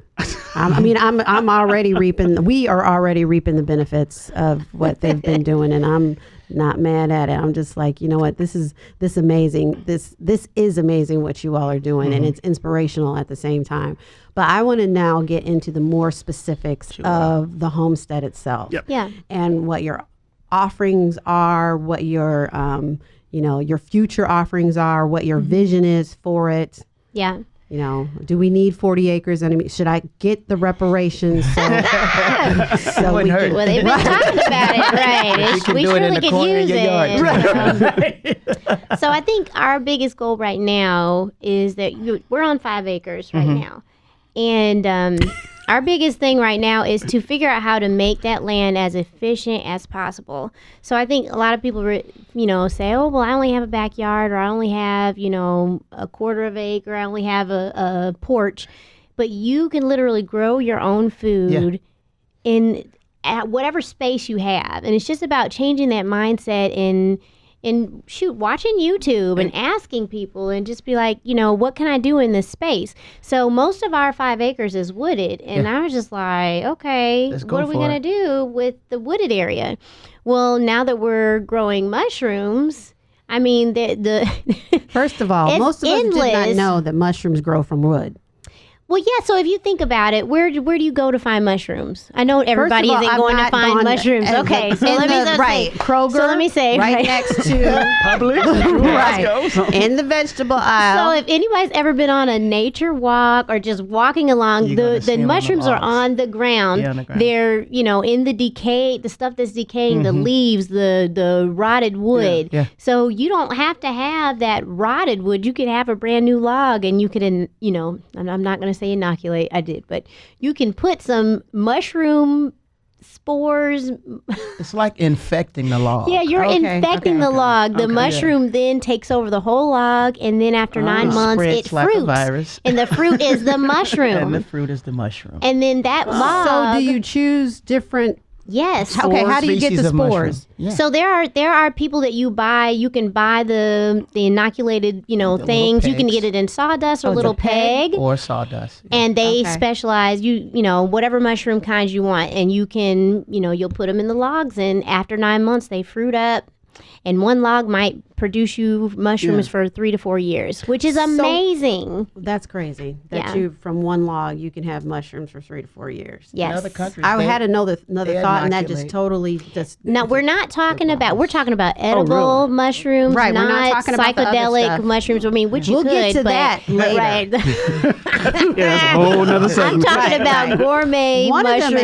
Speaker 3: I'm already reaping. We are already reaping the benefits of what they've been doing, and I'm not mad at it. I'm just like, you know what? This is amazing. This is amazing what you all are doing, and it's inspirational at the same time. But I want to now get into the more specifics of the homestead itself.
Speaker 4: Yep.
Speaker 1: Yeah.
Speaker 3: And what your offerings are, what your your future offerings are, what your vision is for it.
Speaker 1: Yeah.
Speaker 3: You know, do we need 40 acres? And should I get the reparations? So we
Speaker 2: Wouldn't hurt.
Speaker 3: can,
Speaker 1: Well, they've been talking about it, right?
Speaker 2: You can
Speaker 1: We
Speaker 2: do it in
Speaker 1: surely
Speaker 2: the
Speaker 1: could
Speaker 2: corner of
Speaker 1: use
Speaker 2: your yard.
Speaker 1: it. So I think our biggest goal right now is that we're on 5 acres right now. And our biggest thing right now is to figure out how to make that land as efficient as possible. So I think a lot of people, say, oh, well, I only have a backyard, or I only have, a quarter of an acre, I only have a porch. But you can literally grow your own food at whatever space you have. And it's just about changing that mindset and watching YouTube and asking people and just be like, what can I do in this space? So most of our 5 acres is wooded. And I was just like, okay, what are we going to do with the wooded area? Well, now that we're growing mushrooms, I mean, the
Speaker 3: first of all, most of us did not know that mushrooms grow from wood.
Speaker 1: Well, yeah. So if you think about it, where do you go to find mushrooms? I know everybody
Speaker 3: First of all,
Speaker 1: isn't going to
Speaker 3: I've
Speaker 1: find
Speaker 3: not
Speaker 1: mushrooms.
Speaker 3: gone-
Speaker 1: Okay, so
Speaker 3: in
Speaker 1: let me
Speaker 3: the-
Speaker 1: just
Speaker 3: right,
Speaker 1: say,
Speaker 3: Kroger.
Speaker 1: So let me say,
Speaker 3: right next to
Speaker 4: Public.
Speaker 3: right in the vegetable aisle.
Speaker 1: So if anybody's ever been on a nature walk or just walking along,
Speaker 2: You're gonna see
Speaker 1: the
Speaker 2: 'em on the
Speaker 1: mushrooms are
Speaker 2: logs.
Speaker 1: on the ground.
Speaker 2: Yeah, on the ground.
Speaker 1: They're in the decay, the stuff that's decaying, the leaves, the rotted wood.
Speaker 2: Yeah.
Speaker 1: So you don't have to have that rotted wood. You could have a brand new log, and you could, I'm not going to say inoculate. I did, but you can put some mushroom spores.
Speaker 2: It's like infecting the log.
Speaker 1: Yeah, you're infecting the log. The mushroom then takes over the whole log, and then after 9 months, it
Speaker 2: spreads like a
Speaker 1: fruits.
Speaker 2: virus.
Speaker 1: And the fruit is the mushroom.
Speaker 2: And the fruit is the mushroom.
Speaker 1: And then that log.
Speaker 3: So do you choose different?
Speaker 1: Yes.
Speaker 3: Okay, how do you get
Speaker 2: Species
Speaker 3: the
Speaker 2: of mushroom.
Speaker 3: spores?
Speaker 2: Yeah.
Speaker 1: So there are people that you can buy the inoculated,
Speaker 2: little
Speaker 1: things. You can
Speaker 2: pegs.
Speaker 1: get it in sawdust or
Speaker 3: it's a
Speaker 1: little
Speaker 3: peg?
Speaker 1: peg.
Speaker 2: Or sawdust. Yeah.
Speaker 1: And they
Speaker 3: Okay.
Speaker 1: specialize, whatever mushroom kinds you want. And you can, you'll put them in the logs. And after 9 months, they fruit up. And one log might produce you mushrooms for 3 to 4 years, which is amazing.
Speaker 3: That's crazy. That
Speaker 1: Yeah.
Speaker 3: you from one log you can have mushrooms for 3 to 4 years.
Speaker 1: Yes.
Speaker 2: In other countries,
Speaker 3: I
Speaker 2: they-
Speaker 3: had another
Speaker 2: they
Speaker 3: thought, and that just
Speaker 2: inoculate.
Speaker 3: totally just
Speaker 1: No, we're not talking about. We're talking about edible mushrooms,
Speaker 3: Right, we're not
Speaker 1: not
Speaker 3: talking about the other
Speaker 1: psychedelic
Speaker 3: stuff.
Speaker 1: mushrooms. I mean, which you
Speaker 3: We'll
Speaker 1: could,
Speaker 3: get to
Speaker 1: but,
Speaker 3: that later.
Speaker 1: Right.
Speaker 4: Yeah, that's a whole nother
Speaker 1: I'm
Speaker 4: segment.
Speaker 1: talking about gourmet
Speaker 3: one
Speaker 1: mushrooms.
Speaker 3: of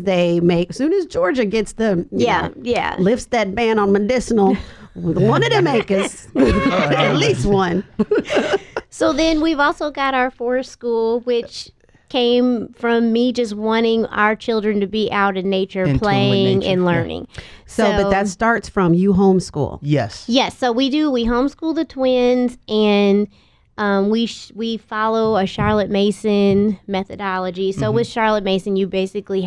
Speaker 3: the makers. Soon as Georgia gets the
Speaker 1: Yeah.
Speaker 3: lifts that ban on medicinal. One of the makers, at least one.
Speaker 1: So then we've also got our forest school, which came from me just wanting our children to be out in nature,
Speaker 2: In tune with
Speaker 1: playing
Speaker 2: nature,
Speaker 1: and
Speaker 2: yeah.
Speaker 1: learning.
Speaker 3: So, but that starts from you homeschool.
Speaker 2: Yes.
Speaker 1: Yes, so we homeschool the twins, and we follow a Charlotte Mason methodology. So with Charlotte Mason, you basically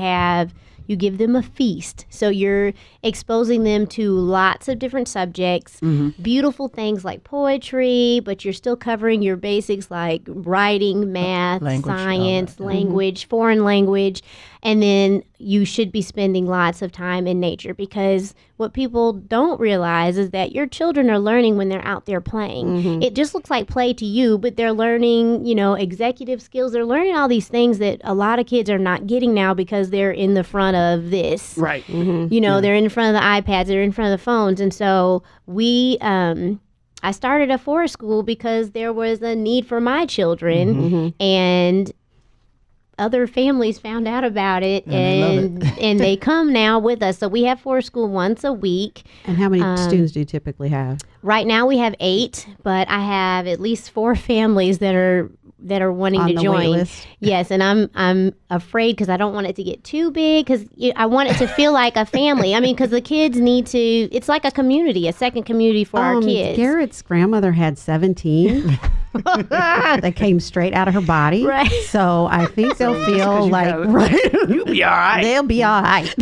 Speaker 1: you give them a feast. So you're exposing them to lots of different subjects, beautiful things like poetry, but you're still covering your basics like writing, math,
Speaker 2: Language, all
Speaker 1: science,
Speaker 2: that,
Speaker 1: language, foreign language. And then you should be spending lots of time in nature, because what people don't realize is that your children are learning when they're out there playing. It just looks like play to you, but they're learning, executive skills. They're learning all these things that a lot of kids are not getting now because they're in the front of this.
Speaker 4: Right.
Speaker 1: They're in front of the iPads, they're in front of the phones. And so I started a forest school because there was a need for my children, and other families found out about it,
Speaker 2: And they love
Speaker 1: and they come now with us. So we have forest school once a week.
Speaker 3: And how many students do you typically have?
Speaker 1: Right now we have 8, but I have at least 4 families that are that are wanting
Speaker 3: On
Speaker 1: to
Speaker 3: the
Speaker 1: join.
Speaker 3: wait list.
Speaker 1: Yes, and I'm afraid because I don't want it to get too big because I want it to feel like a family. I mean, because the kids need to. It's like a community, a second community for our kids.
Speaker 3: Garrett's grandmother had 17 that came straight out of her body.
Speaker 1: Right.
Speaker 3: So I think they'll feel
Speaker 4: you
Speaker 3: like
Speaker 4: got it.
Speaker 3: right.
Speaker 4: You'll be all right.
Speaker 3: They'll be all right.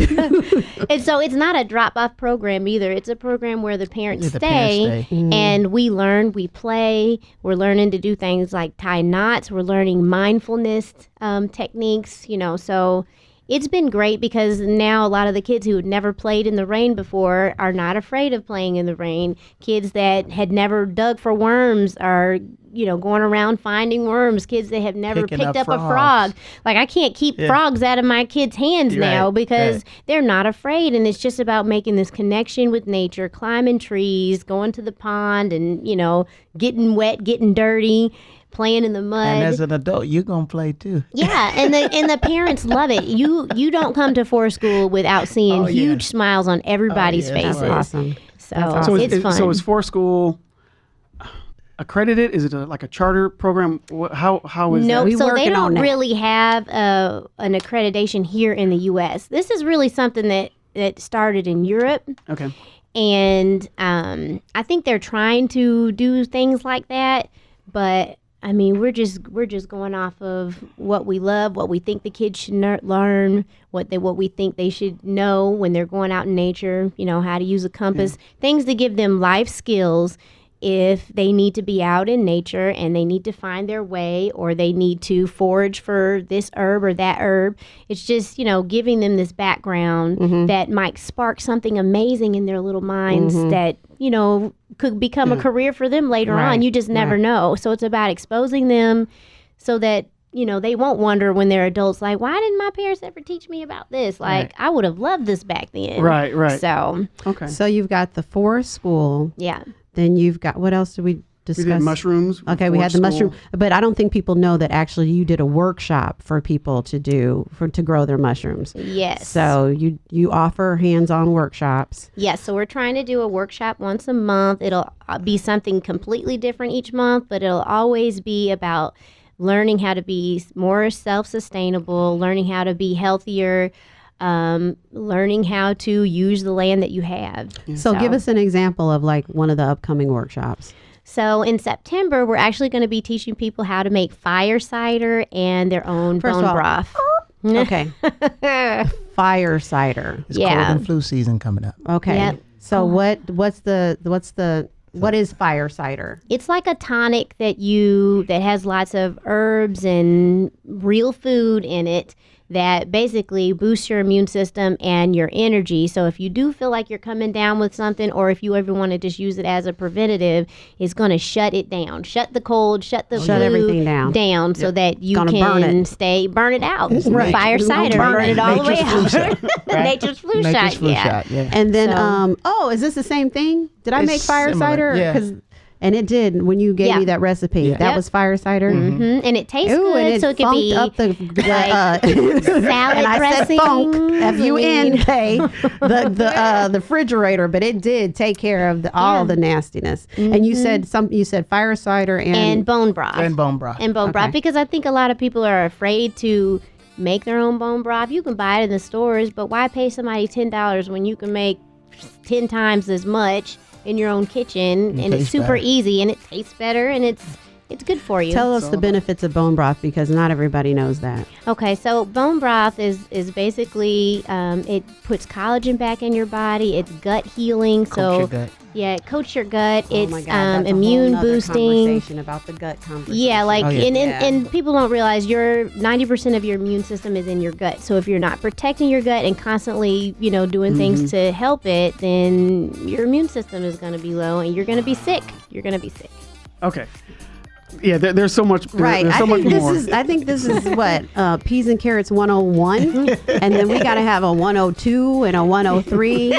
Speaker 1: And so it's not a drop-off program either. It's a program where the parents
Speaker 2: Yeah, the
Speaker 1: stay,
Speaker 2: parents stay.
Speaker 1: and we learn, we play. We're learning to do things like tie knots. We're learning mindfulness techniques, so it's been great because now a lot of the kids who had never played in the rain before are not afraid of playing in the rain. Kids that had never dug for worms are going around finding worms. Kids that have never
Speaker 2: Picking
Speaker 1: picked
Speaker 2: up
Speaker 1: up a frog.
Speaker 2: frogs.
Speaker 1: Like, I can't keep frogs out of my kids' hands now
Speaker 2: Right,
Speaker 1: because
Speaker 2: right.
Speaker 1: they're not afraid. And it's just about making this connection with nature, climbing trees, going to the pond and, getting wet, getting dirty, playing in the mud.
Speaker 2: And as an adult, you're gonna play too.
Speaker 1: Yeah, and the parents love it. You don't come to forest school without seeing huge smiles on everybody's
Speaker 2: yeah,
Speaker 1: faces.
Speaker 2: that's
Speaker 3: awesome.
Speaker 1: So, it's fun.
Speaker 4: So is For School accredited? Is it like a charter program? How is
Speaker 1: No,
Speaker 4: that?
Speaker 1: so they
Speaker 3: working on
Speaker 1: don't
Speaker 3: that.
Speaker 1: really have an accreditation here in the U.S. This is really something that started in Europe,
Speaker 4: Okay.
Speaker 1: and I think they're trying to do things like that. But I mean, we're just going off of what we love, what we think the kids should learn, what we think they should know when they're going out in nature. How to use a compass, things to give them life skills if they need to be out in nature and they need to find their way, or they need to forage for this herb or that herb. It's just, giving them this background that might spark something amazing in their little minds that, could become a career for them later on.
Speaker 3: Right,
Speaker 1: You just never know. So it's about exposing them so that, they won't wonder when they're adults, like, why didn't my parents ever teach me about this? Like, I would have loved this back then.
Speaker 4: Right.
Speaker 1: So,
Speaker 4: Okay.
Speaker 3: So you've got the forest school.
Speaker 1: yeah.
Speaker 3: Then you've got, what else did we discuss?
Speaker 4: We did mushrooms.
Speaker 3: Okay, we had the mushroom, but I don't think people know that actually you did a workshop for people to grow their mushrooms.
Speaker 1: Yes.
Speaker 3: So you offer hands-on workshops.
Speaker 1: Yes, so we're trying to do a workshop once a month. It'll be something completely different each month, but it'll always be about learning how to be more self-sustainable, learning how to be healthier, learning how to use the land that you have.
Speaker 3: So give us an example of like one of the upcoming workshops.
Speaker 1: So in September, we're actually going to be teaching people how to make fire cider and their own
Speaker 3: First of
Speaker 1: bone
Speaker 3: all,
Speaker 1: broth.
Speaker 3: Okay. Fire cider.
Speaker 2: It's cold and flu season coming up.
Speaker 3: Okay.
Speaker 1: Yep.
Speaker 3: So what is fire cider?
Speaker 1: It's like a tonic that has lots of herbs and real food in it that basically boosts your immune system and your energy. So if you do feel like you're coming down with something, or if you ever want to just use it as a preventative, it's going to shut it down. Shut the cold, shut flu
Speaker 3: everything down.
Speaker 1: so that you
Speaker 3: Gonna burn
Speaker 1: burn it out.
Speaker 3: Right.
Speaker 1: Fire
Speaker 3: It's gonna
Speaker 1: cider, burn it all the way
Speaker 2: Nature's flu
Speaker 1: out.
Speaker 2: shot, right?
Speaker 1: Nature's flu
Speaker 2: Nature's
Speaker 1: shot,
Speaker 2: flu
Speaker 1: yeah.
Speaker 2: shot, yeah.
Speaker 3: And then,
Speaker 1: So-
Speaker 3: is this the same thing? Did I
Speaker 2: It's
Speaker 3: make fire
Speaker 2: similar,
Speaker 3: cider?
Speaker 2: yeah.
Speaker 3: And it did when you gave
Speaker 1: Yeah.
Speaker 3: me that recipe.
Speaker 2: Yeah.
Speaker 3: That
Speaker 1: Yep.
Speaker 3: was fire cider.
Speaker 1: Mhm. And it tastes
Speaker 3: Ooh, and
Speaker 1: good,
Speaker 3: it
Speaker 1: so it could
Speaker 3: funked
Speaker 1: be
Speaker 3: up the
Speaker 1: salad
Speaker 3: and I
Speaker 1: dressing.
Speaker 3: said funk, F-U-N-K, the refrigerator, but it did take care of all the nastiness. And you said fire cider
Speaker 1: and bone broth.
Speaker 2: And bone broth.
Speaker 1: And bone broth,
Speaker 3: Okay.
Speaker 1: because I think a lot of people are afraid to make their own bone broth. You can buy it in the stores, but why pay somebody $10 when you can make 10 times as much in your own kitchen, and it's
Speaker 2: tastes
Speaker 1: super
Speaker 2: better.
Speaker 1: easy, and it tastes better, and it's good for you.
Speaker 3: Tell us the benefits of bone broth, because not everybody knows that.
Speaker 1: Okay, so bone broth is basically it puts collagen back in your body. It's gut healing.
Speaker 2: Coats your gut.
Speaker 1: Yeah, it coats your gut.
Speaker 3: Oh
Speaker 1: It's
Speaker 3: my God, that's a whole
Speaker 1: immune
Speaker 3: nother
Speaker 1: boosting.
Speaker 3: conversation about the gut conversation.
Speaker 1: Yeah, like
Speaker 2: Oh, yeah.
Speaker 1: And people don't realize 90% of your immune system is in your gut. So if you're not protecting your gut and constantly, doing things to help it, then your immune system is going to be low and you're going to be sick.
Speaker 4: Okay. Yeah, there's so much.
Speaker 3: Right.
Speaker 4: There's so much more.
Speaker 3: I think this is what peas and carrots 101, and then we got to have a 102 and a 103.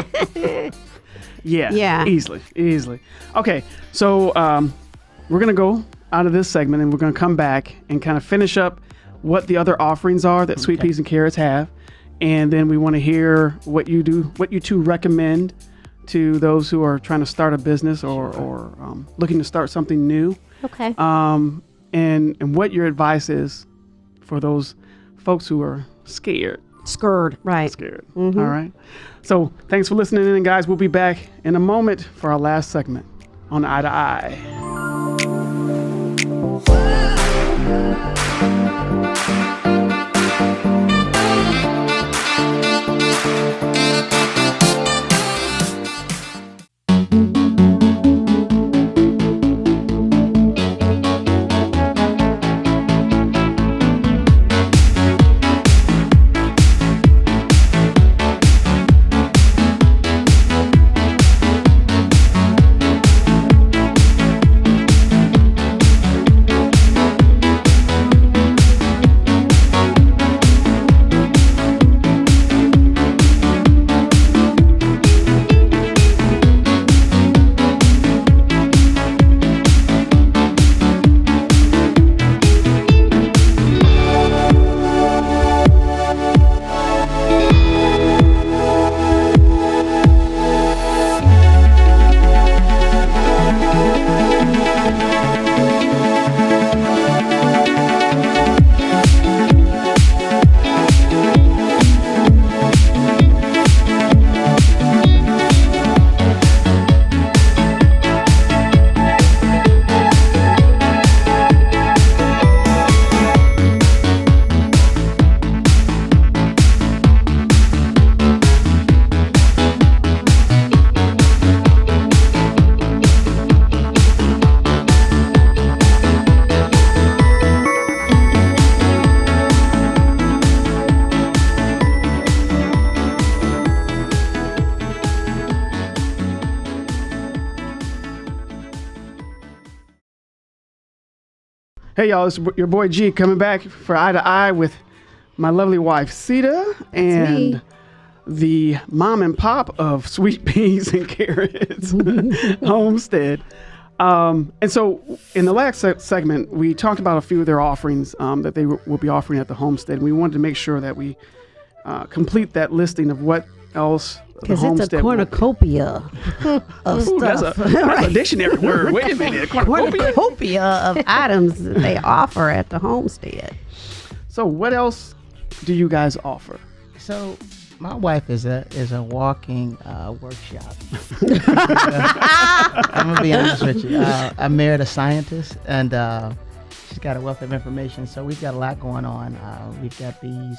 Speaker 4: Yeah.
Speaker 3: Yeah.
Speaker 4: Easily. Okay. So we're gonna go out of this segment, and we're gonna come back and kind of finish up what the other offerings are that Sweet Peas and Carrots have, and then we want to hear what you two recommend to those who are trying to start a business or looking to start something new.
Speaker 1: Okay.
Speaker 4: and what your advice is for those folks who are scared.
Speaker 3: Scared, right.
Speaker 4: Scared. All right. So thanks for listening in, guys. We'll be back in a moment for our last segment on Eye to Eye. Hey, y'all, it's your boy G coming back for Eye to Eye with my lovely wife, Ceata, and the mom and pop of Sweet Peas and Carrots, Homestead. And so in the last segment, we talked about a few of their offerings that they will be offering at the Homestead. We wanted to make sure that we complete that listing of what else
Speaker 3: because it's a cornucopia of stuff.
Speaker 4: That's a dictionary word. Wait a minute.
Speaker 3: Cornucopia of items that they offer at the Homestead.
Speaker 4: So what else do you guys offer?
Speaker 2: So my wife is a walking workshop. I'm gonna be honest with you. I married a scientist, and she's got a wealth of information. So we've got a lot going on. We've got bees.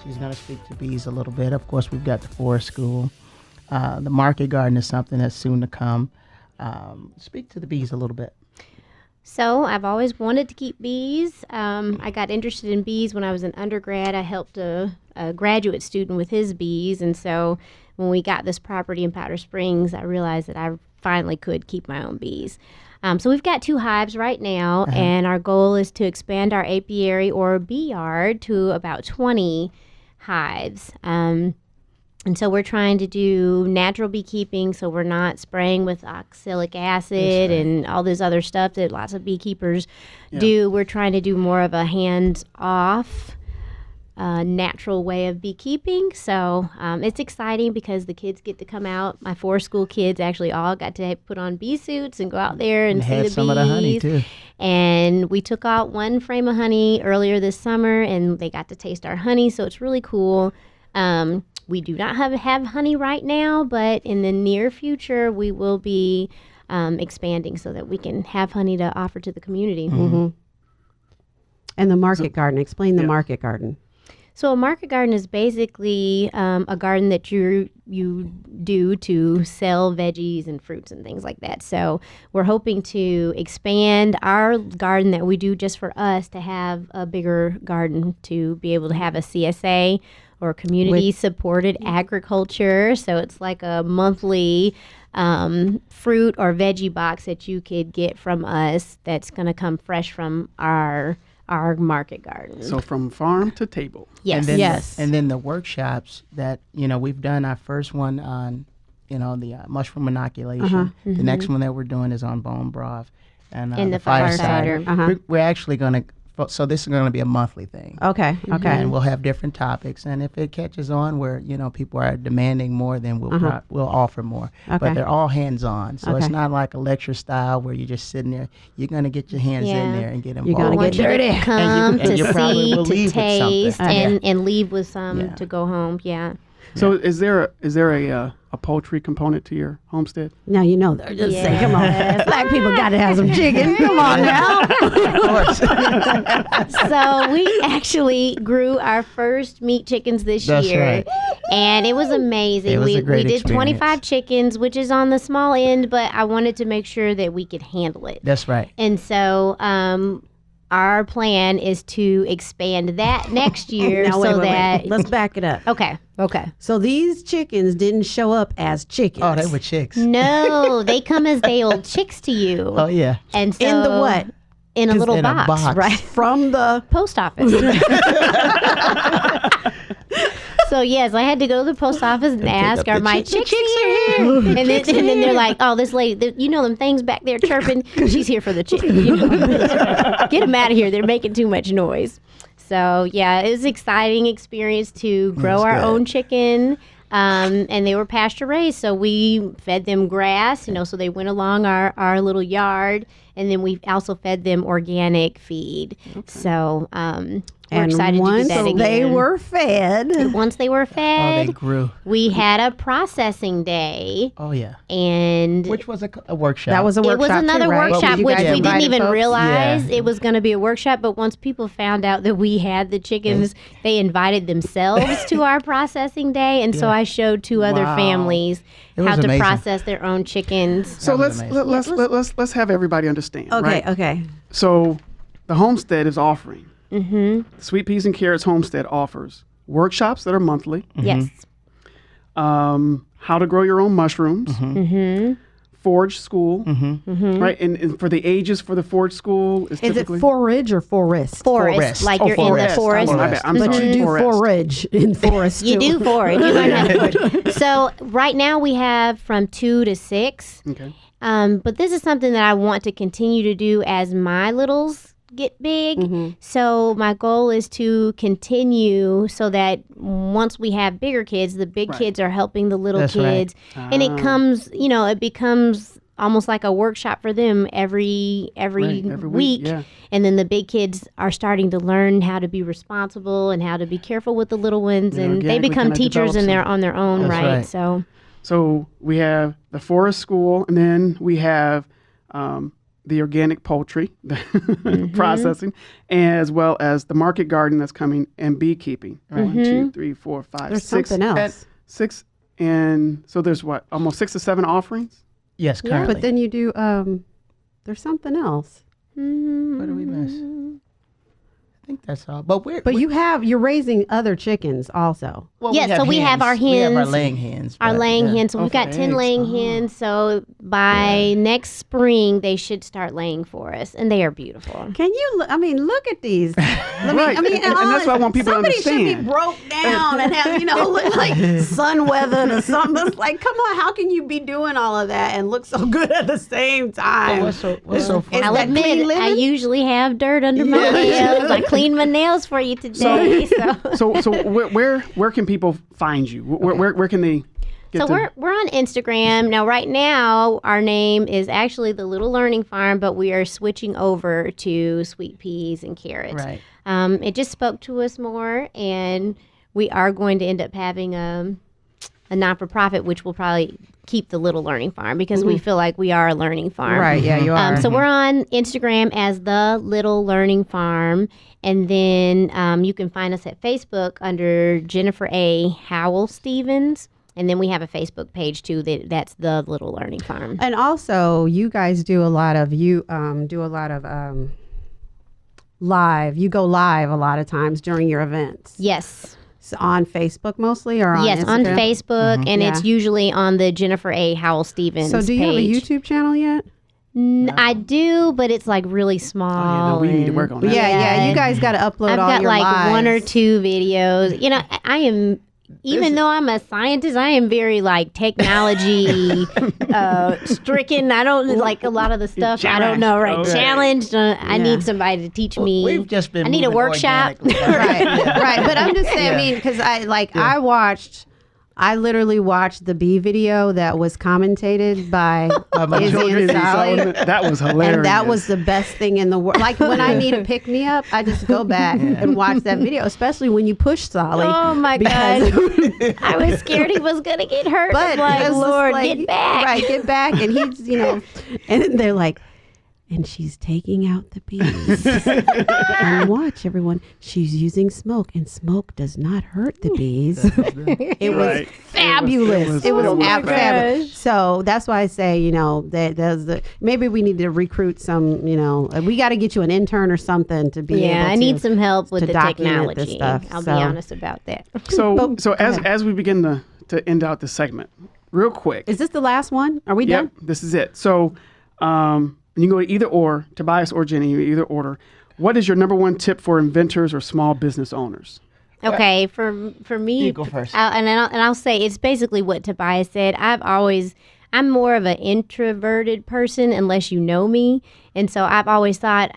Speaker 2: She's going to speak to bees a little bit. Of course, we've got the forest school. The market garden is something that's soon to come. Speak to the bees a little bit.
Speaker 1: So I've always wanted to keep bees. I got interested in bees when I was an undergrad. I helped a graduate student with his bees. And so when we got this property in Powder Springs, I realized that I finally could keep my own bees. So we've got 2 hives right now, and our goal is to expand our apiary or bee yard to about 20 hives. And so we're trying to do natural beekeeping, so we're not spraying with oxalic acid and all this other stuff that lots of beekeepers do. We're trying to do more of a hands-off, natural way of beekeeping. So it's exciting because the kids get to come out. My forest school kids actually all got to put on bee suits and go out there and see the bees.
Speaker 2: Some of the honey too.
Speaker 1: And we took out 1 frame of honey earlier this summer, and they got to taste our honey. So it's really cool. We do not have honey right now, but in the near future, we will be expanding so that we can have honey to offer to the community.
Speaker 3: Mm-hmm. And the market garden. Explain the market garden.
Speaker 1: So a market garden is basically a garden that you do to sell veggies and fruits and things like that. So we're hoping to expand our garden that we do just for us to have a bigger garden to be able to have a CSA or community-supported agriculture. So it's like a monthly fruit or veggie box that you could get from us that's going to come fresh from our market garden.
Speaker 4: So from farm to table.
Speaker 1: Yes.
Speaker 2: And then the workshops that, we've done our first one on, the mushroom inoculation. The next one that we're doing is on bone broth and the fire cider. We're actually going to So this is going to be a monthly thing.
Speaker 3: Okay. Okay.
Speaker 2: And we'll have different topics, and if it catches on where people are demanding more, then we'll offer more.
Speaker 3: Okay.
Speaker 2: But they're all hands-on, so it's
Speaker 3: Okay.
Speaker 2: not like a lecture style where you're just sitting there. You're going to get your hands in there and get involved.
Speaker 3: You're going to
Speaker 1: want
Speaker 3: get
Speaker 1: you
Speaker 3: dirty.
Speaker 1: to come
Speaker 2: And you
Speaker 1: to
Speaker 2: probably
Speaker 1: see,
Speaker 2: will
Speaker 1: to
Speaker 2: leave with something.
Speaker 1: taste, and leave with some to go home. Yeah.
Speaker 4: So is there a poultry component to your homestead?
Speaker 3: Now you know they're just saying, come on, black people got to have some chicken. Come on now.
Speaker 1: So we actually grew our first meat chickens this
Speaker 2: That's
Speaker 1: year.
Speaker 2: right.
Speaker 1: And it was amazing.
Speaker 2: It was a great
Speaker 1: we did
Speaker 2: experience.
Speaker 1: 25 chickens, which is on the small end, but I wanted to make sure that we could handle it.
Speaker 2: That's right.
Speaker 1: And so our plan is to expand that next year
Speaker 3: Now,
Speaker 1: so
Speaker 3: wait.
Speaker 1: that
Speaker 3: Let's back it up.
Speaker 1: Okay.
Speaker 3: So these chickens didn't show up as chickens.
Speaker 2: Oh, they were chicks.
Speaker 1: No, they come as day old chicks to you.
Speaker 2: Oh yeah.
Speaker 1: And so
Speaker 3: In the what?
Speaker 1: In a little
Speaker 2: in a
Speaker 1: box,
Speaker 2: box.
Speaker 1: right?
Speaker 3: From the
Speaker 1: Post office. So yes, I had to go to the post office and
Speaker 2: pick
Speaker 1: ask,
Speaker 2: up
Speaker 1: "Are
Speaker 2: the
Speaker 1: my
Speaker 2: chicks. The
Speaker 1: chicks
Speaker 2: chicks
Speaker 1: here?" And then they're like, "Oh, this lady, them things back there chirping. She's here for the chicks. Get them out of here. They're making too much noise." So yeah, it was an exciting experience to grow our
Speaker 2: good.
Speaker 1: own chicken. And they were pasture raised, so we fed them grass, so they went along our little yard, and then we also fed them organic feed. So we're excited to do that again.
Speaker 3: they were fed.
Speaker 1: Once they were
Speaker 2: Oh, they
Speaker 1: fed,
Speaker 2: grew.
Speaker 1: we had a processing day,
Speaker 2: Oh yeah.
Speaker 1: and
Speaker 2: Which was a workshop.
Speaker 3: That was a
Speaker 1: it
Speaker 3: workshop.
Speaker 1: was another
Speaker 3: too, right?
Speaker 1: workshop,
Speaker 3: You
Speaker 1: which
Speaker 3: guys
Speaker 1: we didn't
Speaker 3: invited
Speaker 1: even
Speaker 3: folks?
Speaker 1: realize
Speaker 2: Yeah.
Speaker 1: it was going to be a workshop. But once people found out that we had the chickens, they invited themselves to our processing day, and so I showed two other
Speaker 2: Wow.
Speaker 1: families
Speaker 2: It
Speaker 1: how
Speaker 2: was
Speaker 1: to
Speaker 2: amazing.
Speaker 1: process their own chickens.
Speaker 4: So
Speaker 2: was
Speaker 4: let's have everybody understand.
Speaker 3: Okay.
Speaker 4: Right?
Speaker 3: Okay.
Speaker 4: So the homestead is offering. Sweet Peas and Carrots Homestead offers workshops that are monthly.
Speaker 1: Yes.
Speaker 4: How to grow your own mushrooms. Forage school, right? And for the ages for the forage school is
Speaker 3: Is it
Speaker 4: typically
Speaker 3: forage or forest?
Speaker 1: Forest, like
Speaker 2: Oh,
Speaker 1: you're in the
Speaker 2: forest.
Speaker 1: forest.
Speaker 4: My bad. I'm
Speaker 3: But
Speaker 4: sorry.
Speaker 3: you do
Speaker 4: forest.
Speaker 3: forage in forest.
Speaker 1: You
Speaker 3: too.
Speaker 1: do forage. You learn how to forage. So right now we have from 2 to 6.
Speaker 4: Okay.
Speaker 1: But this is something that I want to continue to do as my littles get big. So my goal is to continue so that once we have bigger kids, the big kids are helping the little
Speaker 2: That's right.
Speaker 1: kids. And it comes, it becomes almost like a workshop for them every
Speaker 4: Every
Speaker 1: week.
Speaker 4: week, yeah.
Speaker 1: And then the big kids are starting to learn how to be responsible and how to be careful with the little ones.
Speaker 4: Yeah,
Speaker 1: And they
Speaker 4: organically
Speaker 1: become
Speaker 4: kinda
Speaker 1: teachers
Speaker 4: develops them.
Speaker 1: on their own,
Speaker 2: That's
Speaker 1: right?
Speaker 2: right.
Speaker 1: So
Speaker 4: We have the forest school, and then we have the organic poultry processing, as well as the market garden that's coming, and beekeeping. 1, 2, 3, 4, 5,
Speaker 3: There's
Speaker 4: 6.
Speaker 3: something else.
Speaker 4: 6, and so there's what, almost 6 to 7 offerings?
Speaker 2: Yes, currently.
Speaker 3: But then you do. There's something else.
Speaker 2: What did we miss? I think that's all. But
Speaker 3: But you're raising other chickens also.
Speaker 1: Yeah, so we have our
Speaker 2: We have our
Speaker 1: hens.
Speaker 2: laying hens.
Speaker 1: our
Speaker 2: but,
Speaker 1: laying
Speaker 2: yeah.
Speaker 1: hens. So we've
Speaker 4: for
Speaker 1: got 10
Speaker 4: eggs.
Speaker 1: laying hens. So by next spring, they should start laying for us. And they are beautiful.
Speaker 3: Can you? Look at these.
Speaker 4: Right, and that's what I want people to
Speaker 3: somebody
Speaker 4: understand.
Speaker 3: should be broke down and have look like sun weathered or something. It's like, come on, how can you be doing all of that and look so good at the same time?
Speaker 2: What's so funny?
Speaker 1: I'll
Speaker 3: that
Speaker 1: admit,
Speaker 3: clean
Speaker 1: I
Speaker 3: living?
Speaker 1: usually have dirt under my nails. I cleaned my nails for you today. So
Speaker 4: where can people find you? Where can they get
Speaker 1: So
Speaker 4: to?
Speaker 1: we're on Instagram now. Right now, our name is actually the Little Learning Farm, but we are switching over to Sweet Peas and Carrots.
Speaker 2: Right.
Speaker 1: It just spoke to us more, and we are going to end up having a non-for-profit, which will probably keep the Little Learning Farm because we feel like we are a learning farm.
Speaker 3: Right, yeah, you are.
Speaker 1: So we're on Instagram as the Little Learning Farm, and then you can find us at Facebook under Jennifer A. Howell Stevens, and then we have a Facebook page too that's the Little Learning Farm.
Speaker 3: And also, you guys do a lot of live. You go live a lot of times during your events.
Speaker 1: Yes.
Speaker 3: So on Facebook mostly, or on
Speaker 1: Yes, on
Speaker 3: Instagram?
Speaker 1: Facebook, and it's
Speaker 3: Yeah.
Speaker 1: usually on the Jennifer A. Howell Stevens
Speaker 3: So do you have a
Speaker 1: page.
Speaker 3: YouTube channel yet?
Speaker 1: I do, but it's like really small.
Speaker 4: we need to
Speaker 1: and-
Speaker 4: work on that.
Speaker 3: Yeah, you guys got to upload
Speaker 1: I've
Speaker 3: all
Speaker 1: got
Speaker 3: your
Speaker 1: like
Speaker 3: lives.
Speaker 1: 1 or 2 videos. I am even though I'm a scientist, I am very like technology stricken. I don't like a lot of the stuff. I don't know, right?
Speaker 4: Okay.
Speaker 1: Challenged. I need somebody to teach me.
Speaker 2: We've just been
Speaker 1: I need a
Speaker 2: moving
Speaker 1: workshop.
Speaker 2: organically.
Speaker 3: Right. But I'm just saying, I mean, because I literally watched the bee video that was commentated by Izzy and Sally.
Speaker 4: That was hilarious.
Speaker 3: And that was the best thing in the world. Like when I need a pick me up, I just go back and watch that video, especially when you push Sally.
Speaker 1: Oh my God. I was scared he was going to get hurt.
Speaker 3: But
Speaker 1: I'm like,
Speaker 3: it's just
Speaker 1: Lord,
Speaker 3: like,
Speaker 1: get back.
Speaker 3: Right, get back. And he's, and they're like, and she's taking out the bees. And watch, everyone. She's using smoke, and smoke does not hurt the bees. It was fabulous. It was fabulous. So that's why I say, maybe we need to recruit some, we got to get you an intern or something to be able to.
Speaker 1: I need some help with
Speaker 3: to
Speaker 1: the
Speaker 3: document this
Speaker 1: technology.
Speaker 3: stuff,
Speaker 1: I'll
Speaker 3: so.
Speaker 1: be honest about that.
Speaker 4: So as we begin to end out this segment, real quick.
Speaker 3: Is this the last one? Are we done?
Speaker 4: Yep, this is it. So you can go to either or, Tobias or Jenny, either order. What is your number one tip for inventors or small business owners?
Speaker 1: Okay, for me,
Speaker 2: You go first.
Speaker 1: I'll say it's basically what Tobias said. I'm more of an introverted person unless you know me, and so I've always thought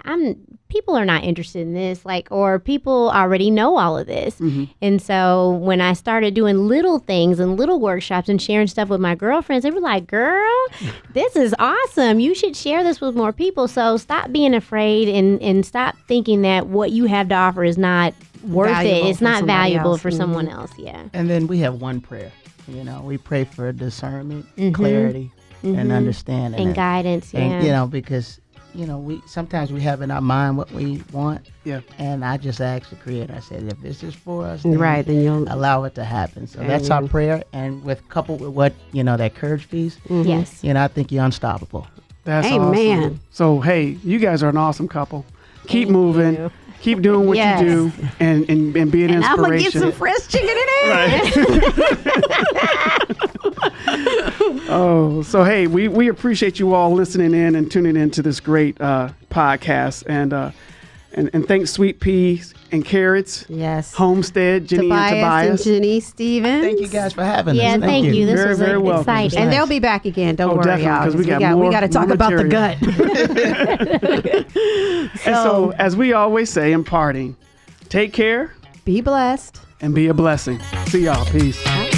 Speaker 1: people are not interested in this, or people already know all of this.
Speaker 4: Mm-hmm.
Speaker 1: And so when I started doing little things and little workshops and sharing stuff with my girlfriends, they were like, "Girl, this is awesome. You should share this with more people." So stop being afraid and stop thinking that what you have to offer is not worth
Speaker 3: Valuable
Speaker 1: it. It's
Speaker 3: for
Speaker 1: not
Speaker 3: somebody
Speaker 1: valuable
Speaker 3: else.
Speaker 1: for someone else. Yeah.
Speaker 2: And then we have one prayer. We pray for discernment, clarity, and understanding.
Speaker 1: And guidance. Yeah.
Speaker 2: And, because, we sometimes we have in our mind what we want.
Speaker 4: Yeah.
Speaker 2: And I just asked the Creator, I said, if this is for us, then
Speaker 3: Right, then you'll
Speaker 2: allow it to happen. So that's our prayer. And coupled with what, that courage piece,
Speaker 1: Yes.
Speaker 2: I think you're unstoppable.
Speaker 4: That's
Speaker 3: Amen.
Speaker 4: awesome. So, hey, you guys are an awesome couple. Keep moving. Keep doing what
Speaker 3: Yes.
Speaker 4: you do and be an inspiration.
Speaker 3: I'm going to get some fresh chicken in there.
Speaker 4: Oh, so hey, we appreciate you all listening in and tuning in to this great podcast. And thanks Sweet Peas and Carrots,
Speaker 3: Yes.
Speaker 4: Homestead, Jenny and Tobias.
Speaker 3: and Jenny Stevens.
Speaker 2: Thank you guys for having
Speaker 1: Yeah,
Speaker 2: us.
Speaker 1: thank you. This
Speaker 4: Very,
Speaker 1: was
Speaker 4: very welcome.
Speaker 1: exciting.
Speaker 3: And they'll be back again. Don't worry,
Speaker 4: definitely,
Speaker 3: y'all.
Speaker 4: 'cause we got
Speaker 3: we got to talk
Speaker 4: more
Speaker 3: about the gut.
Speaker 4: And so, as we always say in parting, take care
Speaker 3: Be blessed.
Speaker 4: and be a blessing. See y'all. Peace.
Speaker 1: All right.